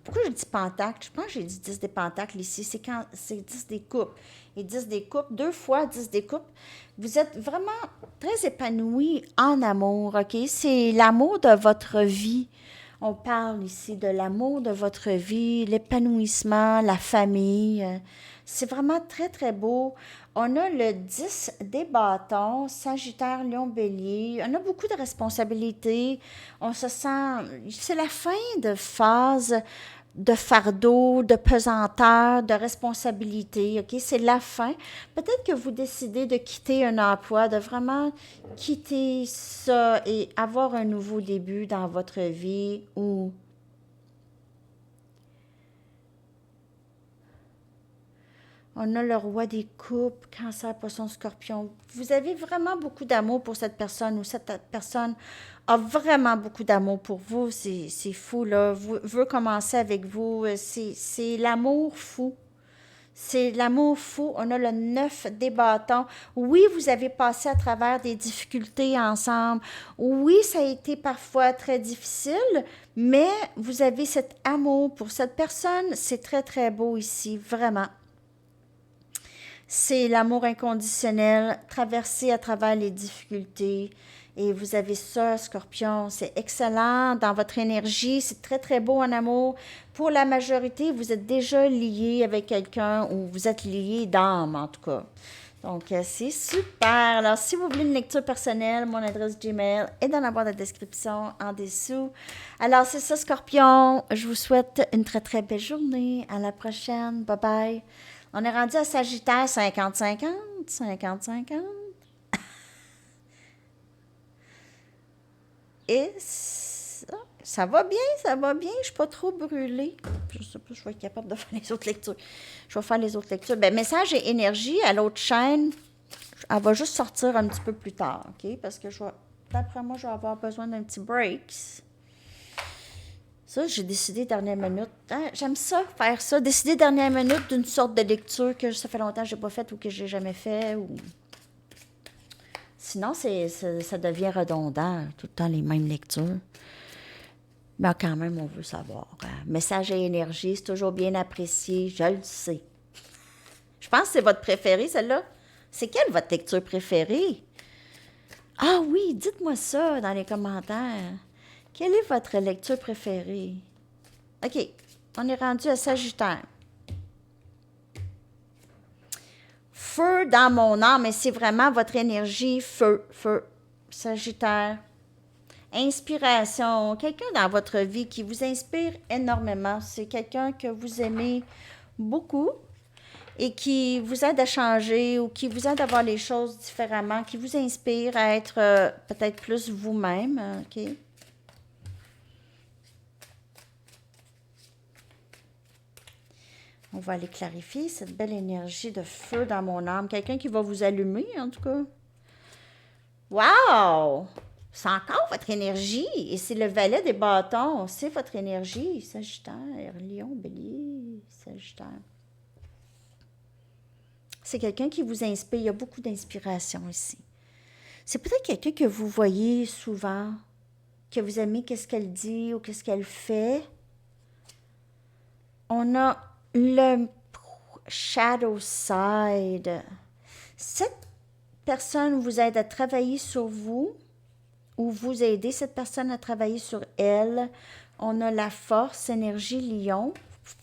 pourquoi je dis pentacle? Je pense que j'ai dit 10 des pentacles ici. C'est 10 des coupes. Et 10 des coupes, 2 fois 10 des coupes. Vous êtes vraiment très épanoui en amour, OK? C'est l'amour de votre vie. On parle ici de l'amour de votre vie, l'épanouissement, la famille. C'est vraiment très, très beau. On a le 10 des bâtons, Sagittaire, Lion, Bélier. On a beaucoup de responsabilités. On se sent... C'est la fin de phase de fardeau, de pesanteur, de responsabilité, OK? C'est la fin. Peut-être que vous décidez de quitter un emploi, de vraiment quitter ça et avoir un nouveau début dans votre vie ou on a le roi des coupes, cancer, poisson, scorpion. Vous avez vraiment beaucoup d'amour pour cette personne ou cette personne a vraiment beaucoup d'amour pour vous. C'est fou, là. Veut commencer avec vous. C'est l'amour fou. C'est l'amour fou. On a le 9 des bâtons. Oui, vous avez passé à travers des difficultés ensemble. Oui, ça a été parfois très difficile, mais vous avez cet amour pour cette personne. C'est très, très beau ici, vraiment. C'est l'amour inconditionnel, traverser à travers les difficultés. Et vous avez ça, Scorpion, c'est excellent dans votre énergie, c'est très, très beau en amour. Pour la majorité, vous êtes déjà lié avec quelqu'un ou vous êtes lié d'âme, en tout cas. Donc, c'est super. Alors, si vous voulez une lecture personnelle, mon adresse Gmail est dans la boîte de description en dessous. Alors, c'est ça, Scorpion. Je vous souhaite une très, très belle journée. À la prochaine. Bye bye. On est rendu à Sagittaire 50-50, 50-50. Et ça va bien, ça va bien. Je ne suis pas trop brûlée. Je ne sais pas, je vais être capable de faire les autres lectures. Je vais faire les autres lectures. Ben, message et énergie à l'autre chaîne, elle va juste sortir un petit peu plus tard, OK? Parce que d'après moi, je vais avoir besoin d'un petit break. Ça, j'ai décidé dernière minute. Hein, j'aime ça, faire ça. Décider dernière minute d'une sorte de lecture que ça fait longtemps que je n'ai pas faite ou que je n'ai jamais fait. Ou... Sinon, ça devient redondant, tout le temps les mêmes lectures. Mais quand même, on veut savoir. Message et énergie, c'est toujours bien apprécié, je le sais. Je pense que c'est votre préférée, celle-là. C'est quelle votre lecture préférée? Ah oui, dites-moi ça dans les commentaires. Quelle est votre lecture préférée? OK, on est rendu à Sagittaire. Feu dans mon âme, mais c'est vraiment votre énergie, feu, feu. Sagittaire. Inspiration. Quelqu'un dans votre vie qui vous inspire énormément. C'est quelqu'un que vous aimez beaucoup et qui vous aide à changer ou qui vous aide à voir les choses différemment, qui vous inspire à être peut-être plus vous-même. OK? On va aller clarifier cette belle énergie de feu dans mon âme. Quelqu'un qui va vous allumer, en tout cas. Wow! C'est encore votre énergie. Et c'est le valet des bâtons. C'est votre énergie. Sagittaire, Lion, Bélier, Sagittaire. C'est quelqu'un qui vous inspire. Il y a beaucoup d'inspiration ici. C'est peut-être quelqu'un que vous voyez souvent, que vous aimez qu'est-ce qu'elle dit ou qu'est-ce qu'elle fait. On a le shadow side. Cette personne vous aide à travailler sur vous ou vous aidez cette personne à travailler sur elle. On a la force, énergie, lion.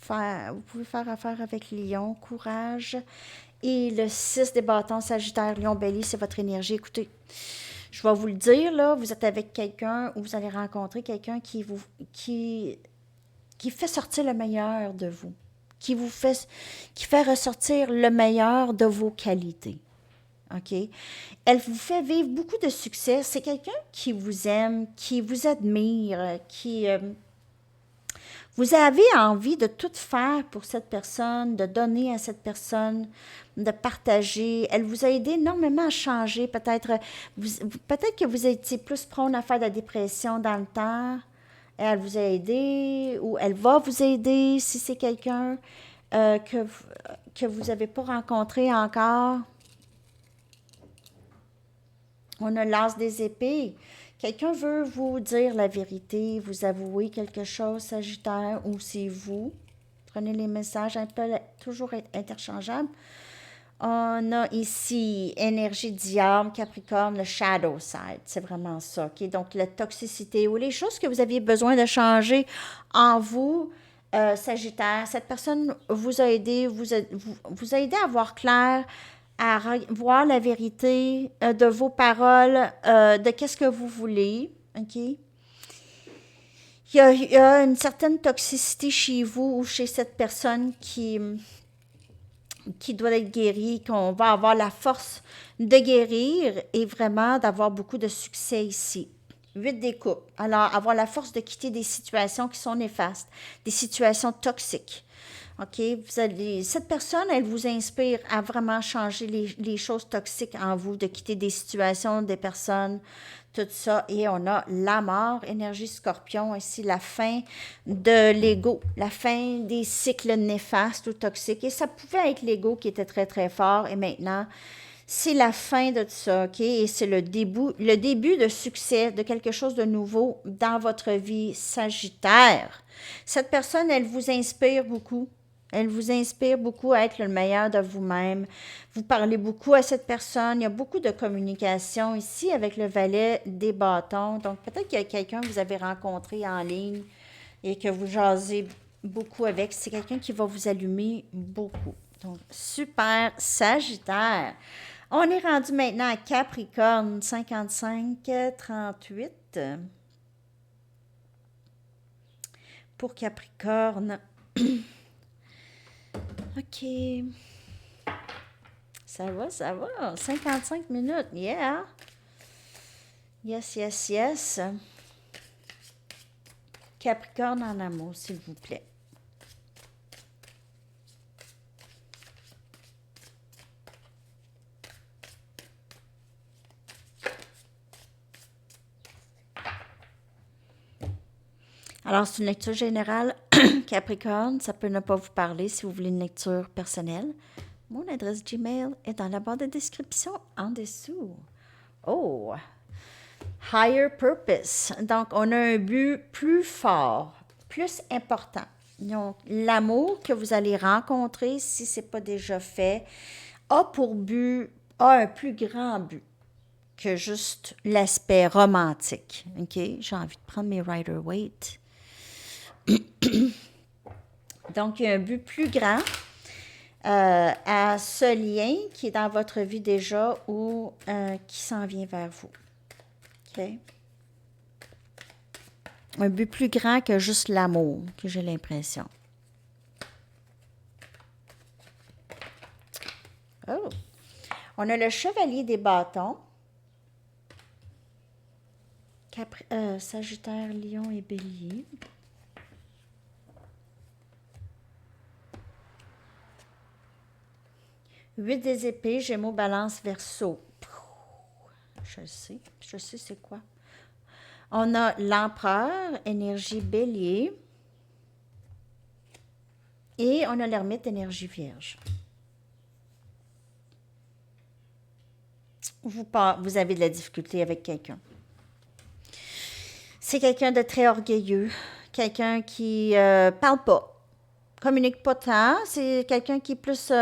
Vous pouvez faire affaire avec lion, courage. Et le 6 des bâtons, Sagittaire, Lion, Bélier, c'est votre énergie. Écoutez, je vais vous le dire, là, vous êtes avec quelqu'un ou vous allez rencontrer quelqu'un qui fait sortir le meilleur de vous, qui fait ressortir le meilleur de vos qualités. OK? Elle vous fait vivre beaucoup de succès. C'est quelqu'un qui vous aime, qui vous admire, qui... vous avez envie de tout faire pour cette personne, de donner à cette personne, de partager. Elle vous a aidé énormément à changer. Peut-être que vous étiez plus prône à faire de la dépression dans le temps. Elle vous a aidé ou elle va vous aider si c'est quelqu'un que vous n'avez pas rencontré encore. On a l'as des épées. Quelqu'un veut vous dire la vérité, vous avouer quelque chose, Sagittaire, ou c'est vous. Prenez les messages, ils peuvent toujours être interchangeables. On a ici énergie diable, Capricorne, le shadow side. C'est vraiment ça. Okay? Donc, la toxicité ou les choses que vous aviez besoin de changer en vous, Sagittaire, cette personne vous a aidé, vous a aidé à voir clair, à voir la vérité de vos paroles, de qu'est-ce que vous voulez. OK? Il y a une certaine toxicité chez vous ou chez cette personne qui doit être guérie, qu'on va avoir la force de guérir et vraiment d'avoir beaucoup de succès ici. 8 des coupes. Alors, avoir la force de quitter des situations qui sont néfastes, des situations toxiques. OK? Cette personne, elle vous inspire à vraiment changer les choses toxiques en vous, de quitter des situations, des personnes, tout ça. Et on a la mort, énergie scorpion, ici, la fin de l'ego, la fin des cycles néfastes ou toxiques. Et ça pouvait être l'ego qui était très, très fort. Et maintenant, c'est la fin de tout ça, OK? Et c'est le début de succès, de quelque chose de nouveau dans votre vie, Sagittaire. Cette personne, elle vous inspire beaucoup. Elle vous inspire beaucoup à être le meilleur de vous-même. Vous parlez beaucoup à cette personne. Il y a beaucoup de communication ici avec le valet des bâtons. Donc, peut-être qu'il y a quelqu'un que vous avez rencontré en ligne et que vous jasez beaucoup avec. C'est quelqu'un qui va vous allumer beaucoup. Donc, super Sagittaire. On est rendu maintenant à Capricorne, 55-38. Pour Capricorne. OK. Ça va, ça va. 55 minutes, yeah. Yes, yes, yes. Capricorne en amour, s'il vous plaît. Alors, c'est une lecture générale. Capricorne, ça peut ne pas vous parler si vous voulez une lecture personnelle. Mon adresse Gmail est dans la barre de description en dessous. Oh! Higher purpose. Donc, on a un but plus fort, plus important. Donc, l'amour que vous allez rencontrer, si ce n'est pas déjà fait, a pour but, a un plus grand but que juste l'aspect romantique. OK? J'ai envie de prendre mes Rider-Waite. Donc, il y a un but plus grand à ce lien qui est dans votre vie déjà ou qui s'en vient vers vous. OK? Un but plus grand que juste l'amour, que j'ai l'impression. Oh! On a le chevalier des bâtons. Sagittaire, Lion et Bélier. Huit des épées, Gémeaux, Balance, Verseau. Je sais c'est quoi. On a l'empereur, énergie Bélier. Et on a l'ermite, énergie Vierge. Vous avez de la difficulté avec quelqu'un. C'est quelqu'un de très orgueilleux, quelqu'un qui parle pas, communique pas tant. C'est quelqu'un qui est plus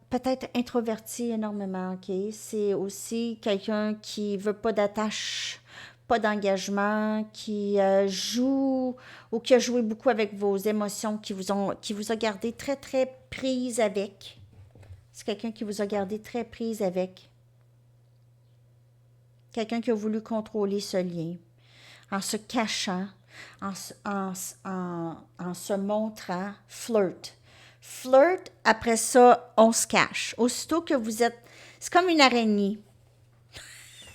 peut-être introverti énormément. Ok, c'est aussi quelqu'un qui veut pas d'attache, pas d'engagement, qui joue ou qui a joué beaucoup avec vos émotions, qui vous a gardé très très prise avec. C'est quelqu'un qui vous a gardé très prise avec. Quelqu'un qui a voulu contrôler ce lien en se cachant, en se montrant, flirt. Flirt, après ça, on se cache. Aussitôt que vous êtes... C'est comme une araignée.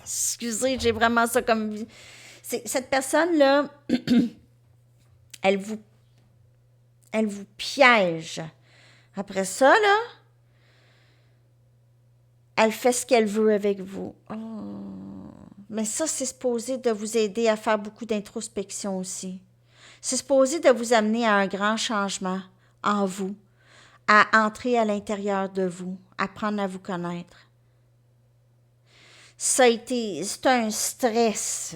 Excusez, j'ai vraiment ça comme... Cette personne-là, elle vous piège. Après ça, là, elle fait ce qu'elle veut avec vous. Oh. Mais ça, c'est supposé de vous aider à faire beaucoup d'introspection aussi. C'est supposé de vous amener à un grand changement en vous, à entrer à l'intérieur de vous, apprendre à vous connaître. C'est un stress.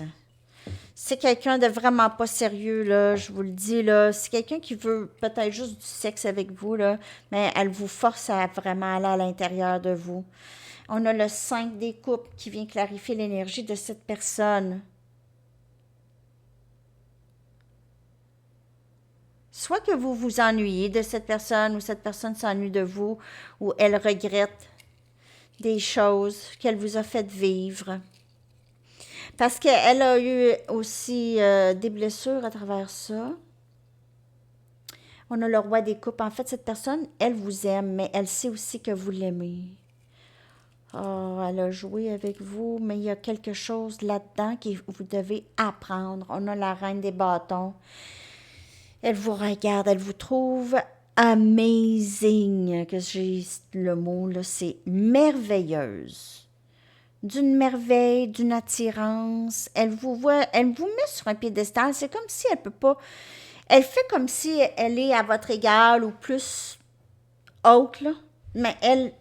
C'est quelqu'un de vraiment pas sérieux, là, je vous le dis, là. C'est quelqu'un qui veut peut-être juste du sexe avec vous, là, mais elle vous force à vraiment aller à l'intérieur de vous. On a le 5 des coupes qui vient clarifier l'énergie de cette personne. Soit que vous vous ennuyez de cette personne ou cette personne s'ennuie de vous ou elle regrette des choses qu'elle vous a fait vivre. Parce qu'elle a eu aussi des blessures à travers ça. On a le roi des coupes. En fait, cette personne, elle vous aime, mais elle sait aussi que vous l'aimez. Oh, elle a joué avec vous, mais il y a quelque chose là-dedans que vous devez apprendre. On a la reine des bâtons. Elle vous regarde, elle vous trouve amazing, que j'ai le mot, là, c'est merveilleuse. D'une merveille, d'une attirance. Elle vous voit, elle vous met sur un piédestal. C'est comme si elle peut pas. Elle fait comme si elle est à votre égal ou plus haute, là. Mais elle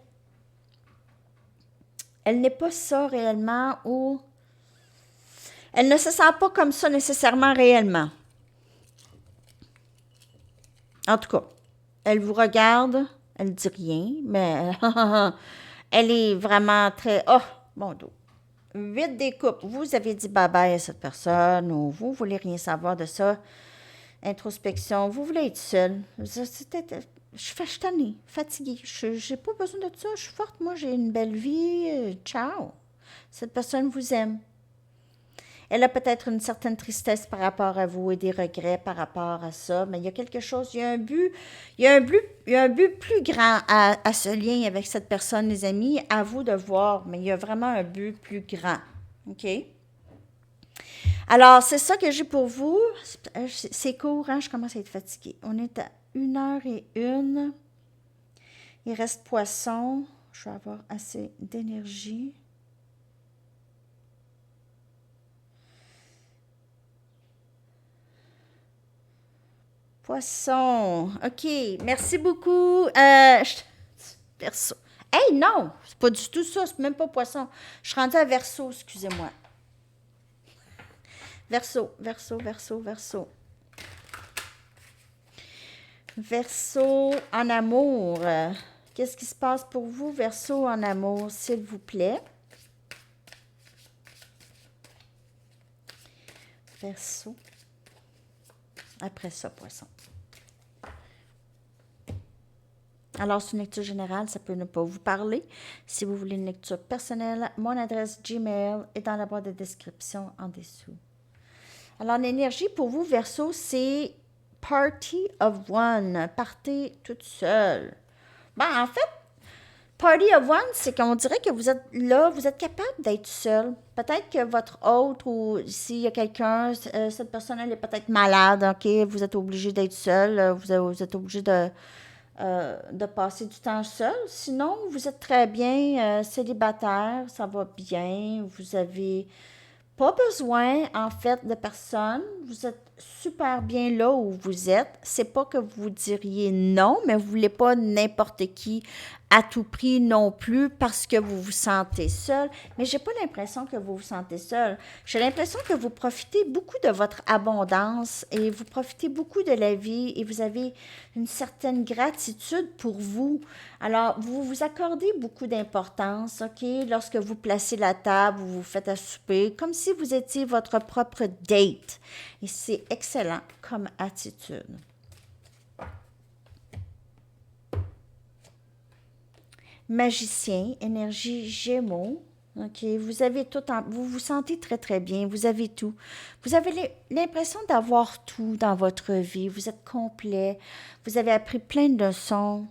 n'est pas ça réellement ou elle ne se sent pas comme ça nécessairement réellement. En tout cas, elle vous regarde, elle dit rien, mais elle est vraiment très... Oh, bon dos. 8 des coupes. Vous avez dit bye-bye à cette personne ou vous voulez rien savoir de ça. Introspection. Vous voulez être seul. Je suis tannée, fatiguée. Je n'ai pas besoin de ça. Je suis forte. Moi, j'ai une belle vie. Ciao. Cette personne vous aime. Elle a peut-être une certaine tristesse par rapport à vous et des regrets par rapport à ça, mais il y a quelque chose, il y a un but, il y a un but plus grand à ce lien avec cette personne, les amis, à vous de voir, mais il y a vraiment un but plus grand. OK? Alors, c'est ça que j'ai pour vous. C'est court, hein? Je commence à être fatiguée. On est à 1h01. Il reste poisson. Je vais avoir assez d'énergie. Poisson. OK. Merci beaucoup. Verseau. Hey, non! C'est pas du tout ça. C'est même pas poisson. Je suis rendue à Verseau, excusez-moi. Verseau, Verseau, Verseau, Verseau. Verseau en amour. Qu'est-ce qui se passe pour vous, Verseau en amour, s'il vous plaît? Verseau. Après ça, poisson. Alors, c'est une lecture générale, ça peut ne pas vous parler. Si vous voulez une lecture personnelle, mon adresse Gmail est dans la boîte de description en dessous. Alors, l'énergie pour vous, Verseau, c'est Party of One. Partez toute seule. En fait, Party of One, c'est qu'on dirait que vous êtes là, vous êtes capable d'être seul. Peut-être que votre autre ou s'il y a quelqu'un, cette personne, elle est peut-être malade, OK? Vous êtes obligé d'être seul, vous êtes obligé de passer du temps seul. Sinon, vous êtes très bien célibataire, ça va bien, vous avez pas besoin, en fait, de personne. Vous êtes super bien là où vous êtes. C'est pas que vous diriez non, mais vous voulez pas n'importe qui à tout prix non plus parce que vous vous sentez seul. Mais j'ai pas l'impression que vous vous sentez seul. J'ai l'impression que vous profitez beaucoup de votre abondance et vous profitez beaucoup de la vie et vous avez une certaine gratitude pour vous. Alors, vous vous accordez beaucoup d'importance, OK? Lorsque vous placez la table, vous vous faites à souper, comme si vous étiez votre propre date. Et c'est excellent comme attitude. Magicien, énergie Gémeaux. OK, vous avez tout vous vous sentez très très bien, vous avez tout. Vous avez l'impression d'avoir tout dans votre vie, vous êtes complet. Vous avez appris plein de leçons.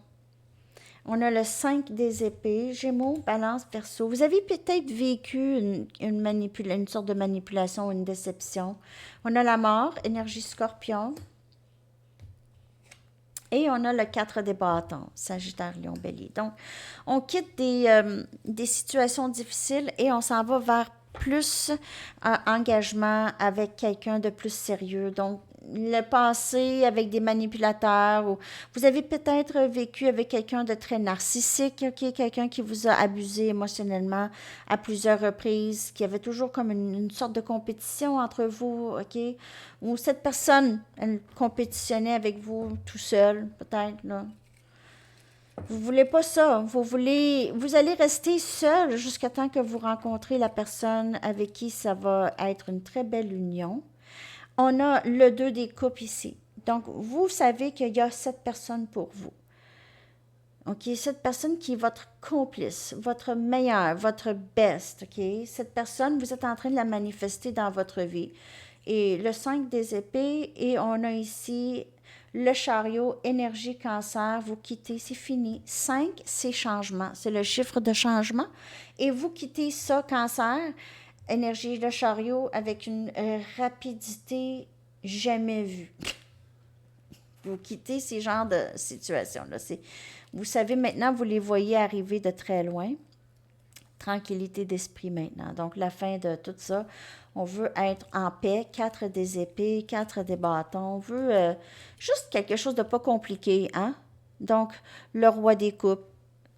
On a le 5 des épées, Gémeaux, Balance, Verseau. Vous avez peut-être vécu une sorte de manipulation, une déception. On a la mort, énergie Scorpion. Et on a le 4 des bâtons, Sagittaire, Lion, Bélier. Donc, on quitte des situations difficiles et on s'en va vers plus engagement avec quelqu'un de plus sérieux. Donc, le passé avec des manipulateurs ou vous avez peut-être vécu avec quelqu'un de très narcissique, okay? Quelqu'un qui vous a abusé émotionnellement à plusieurs reprises, qui avait toujours comme une sorte de compétition entre vous, OK? Ou cette personne, elle compétitionnait avec vous tout seul, peut-être, là. Vous voulez pas ça. Vous allez rester seul jusqu'à temps que vous rencontrez la personne avec qui ça va être une très belle union. On a le 2 des coupes ici. Donc, vous savez qu'il y a cette personne pour vous. OK? Cette personne qui est votre complice, votre meilleur, votre best. OK? Cette personne, vous êtes en train de la manifester dans votre vie. Et le 5 des épées, et on a ici le chariot, énergie, cancer, vous quittez, c'est fini. 5, c'est changement, c'est le chiffre de changement. Et vous quittez ça, cancer, énergie, le chariot, avec une rapidité jamais vue. Vous quittez ces genres de situations-là. Vous savez, maintenant, vous les voyez arriver de très loin. Tranquillité d'esprit maintenant. Donc, la fin de tout ça, on veut être en paix. 4 des épées, 4 des bâtons. On veut juste quelque chose de pas compliqué, hein? Donc, le roi des coupes.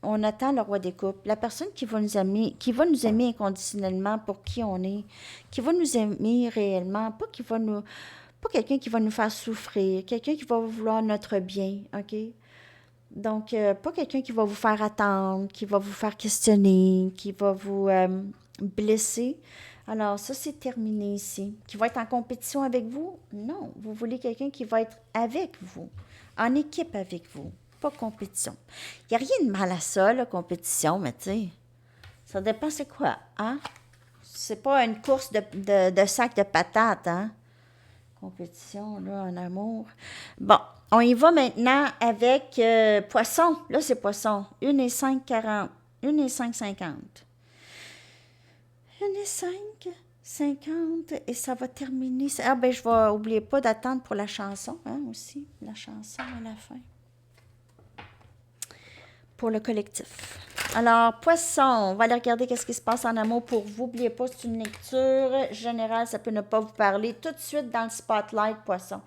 On attend le roi des coupes. La personne qui va nous aimer inconditionnellement pour qui on est, qui va nous aimer réellement, pas quelqu'un qui va nous faire souffrir, quelqu'un qui va vouloir notre bien, OK? Donc, pas quelqu'un qui va vous faire attendre, qui va vous faire questionner, qui va vous blesser. Alors, ça, c'est terminé ici. Qui va être en compétition avec vous? Non. Vous voulez quelqu'un qui va être avec vous, en équipe avec vous, pas compétition. Il n'y a rien de mal à ça, la compétition, mais tu sais, ça dépend c'est quoi, hein? C'est pas une course de sac de patates, hein? Compétition, là, en amour. Bon, on y va maintenant avec poisson. Là, c'est poisson. 1 et 5, 40. 1 et 5, 50. 1 et 5, 50. Et ça va terminer. Ah, ben, je vais oublier pas d'attendre pour la chanson, hein, aussi. La chanson à la fin. Pour le collectif. Alors, poisson, on va aller regarder qu'est-ce qui se passe en amour pour vous. N'oubliez pas, c'est une lecture générale, ça peut ne pas vous parler. Tout de suite dans le spotlight, poisson.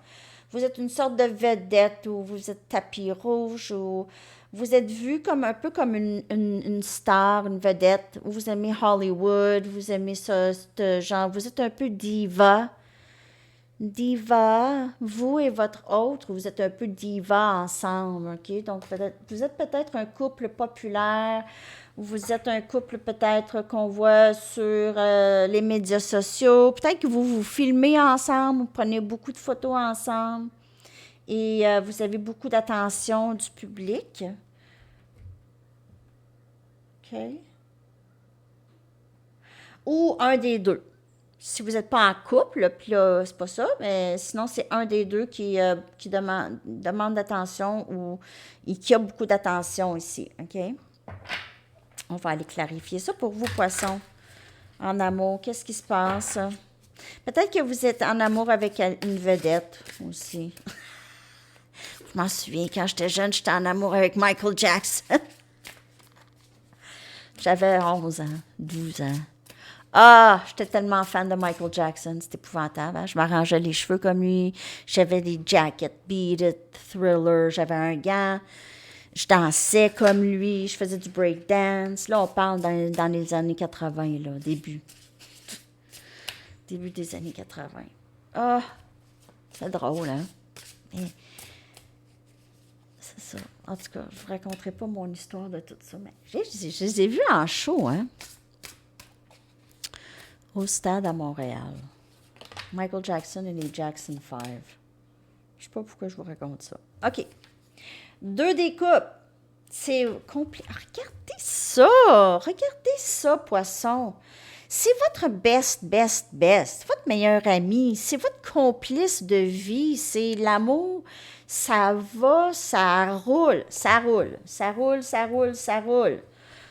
Vous êtes une sorte de vedette ou vous êtes tapis rouge ou vous êtes vu comme un peu comme une star, une vedette. Ou vous aimez Hollywood, vous aimez ça, ce genre. Vous êtes un peu diva. Diva, vous et votre autre, vous êtes un peu diva ensemble, OK? Donc, vous êtes peut-être un couple populaire, vous êtes un couple peut-être qu'on voit sur les médias sociaux, peut-être que vous vous filmez ensemble, vous prenez beaucoup de photos ensemble et vous avez beaucoup d'attention du public. OK? Ou un des deux. Si vous n'êtes pas en couple, puis là, c'est pas ça, mais sinon, c'est un des deux qui demande d'attention ou qui a beaucoup d'attention ici, OK? On va aller clarifier ça pour vous, poissons. En amour, qu'est-ce qui se passe? Peut-être que vous êtes en amour avec une vedette aussi. Je m'en souviens, quand j'étais jeune, j'étais en amour avec Michael Jackson. J'avais 11 ans, 12 ans. Ah, j'étais tellement fan de Michael Jackson, c'était épouvantable. Hein? Je m'arrangeais les cheveux comme lui, j'avais des jackets, Beat It, Thriller, j'avais un gant, je dansais comme lui, je faisais du breakdance. Là, on parle dans les années 80, là, début des années 80. Ah, c'est drôle, hein? Mais c'est ça. En tout cas, je ne vous raconterai pas mon histoire de tout ça, mais je les ai vus en show, hein? Au stade à Montréal. Michael Jackson et les Jackson 5. Je ne sais pas pourquoi je vous raconte ça. OK. 2 des coupes. C'est compliqué. Regardez ça. Regardez ça, poisson. C'est votre best. Votre meilleur ami. C'est votre complice de vie. C'est l'amour. Ça va, ça roule.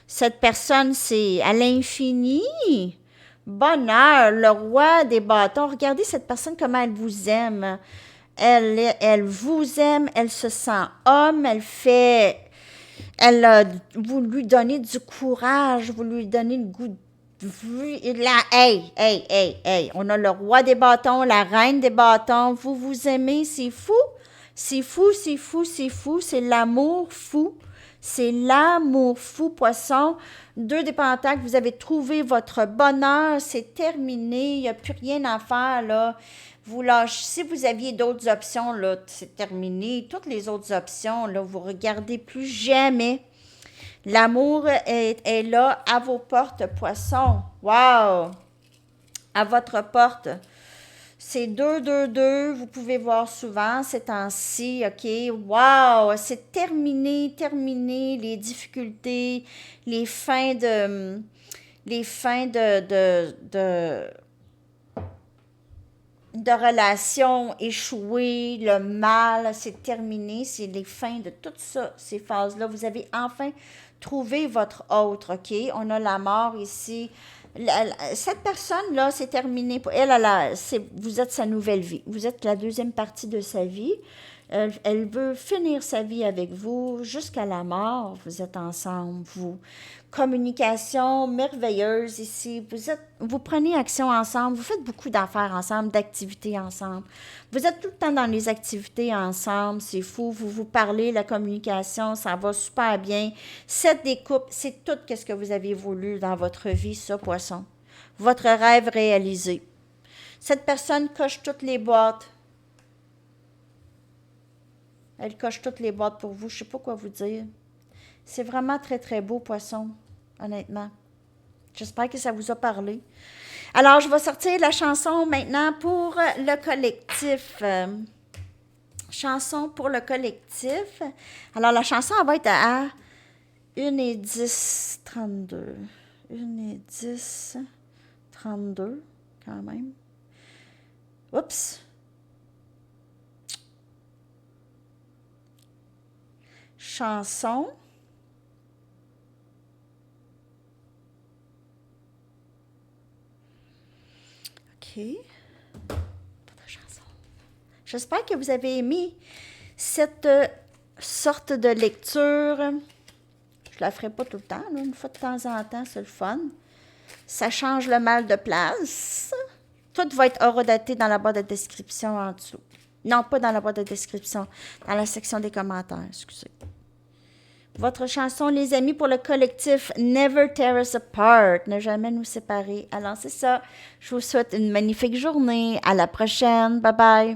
Cette personne, c'est à l'infini. Bonheur, le roi des bâtons. Regardez cette personne, comment elle vous aime. Elle vous aime, elle se sent homme, vous lui donnez du courage, vous lui donnez le goût de... Hey, on a le roi des bâtons, la reine des bâtons, vous vous aimez, c'est fou. C'est l'amour fou. C'est l'amour fou, poisson. 2 des pentacles, vous avez trouvé votre bonheur, c'est terminé, il n'y a plus rien à faire, là. Vous lâchez, si vous aviez d'autres options, là, c'est terminé. Toutes les autres options, là, vous ne regardez plus jamais. L'amour est là, à vos portes, poisson. Wow! À votre porte. C'est 2-2-2, vous pouvez voir souvent ces temps-ci, OK? Wow! C'est terminé les difficultés, les fins de... Les fins de relations échouées, le mal, c'est terminé, c'est les fins de toutes ça, ces phases-là. Vous avez enfin trouvé votre autre, OK? On a la mort ici. Cette personne-là, c'est terminé. Vous êtes sa nouvelle vie. Vous êtes la deuxième partie de sa vie. Elle veut finir sa vie avec vous jusqu'à la mort. Vous êtes ensemble, vous. Communication merveilleuse ici. Vous prenez action ensemble. Vous faites beaucoup d'affaires ensemble, d'activités ensemble. Vous êtes tout le temps dans les activités ensemble. C'est fou. Vous vous parlez, la communication, ça va super bien. 7 des coupes, c'est tout ce que vous avez voulu dans votre vie, ça, poisson. Votre rêve réalisé. Cette personne coche toutes les boîtes. Elle coche toutes les boîtes pour vous. Je ne sais pas quoi vous dire. C'est vraiment très beau, poisson, honnêtement. J'espère que ça vous a parlé. Alors, je vais sortir la chanson maintenant pour le collectif. Chanson pour le collectif. Alors, la chanson, elle va être à 1:10:32. 1:10:32, quand même. Oups. Chanson. OK. D'autres chansons. J'espère que vous avez aimé cette sorte de lecture. Je la ferai pas tout le temps, là. Une fois de temps en temps, c'est le fun. Ça change le mal de place. Tout va être horodaté dans la boîte de description en dessous. Non, pas dans la boîte de description, dans la section des commentaires, excusez. Votre chanson, les amis, pour le collectif Never Tear Us Apart, ne jamais nous séparer. Alors, c'est ça. Je vous souhaite une magnifique journée. À la prochaine. Bye bye.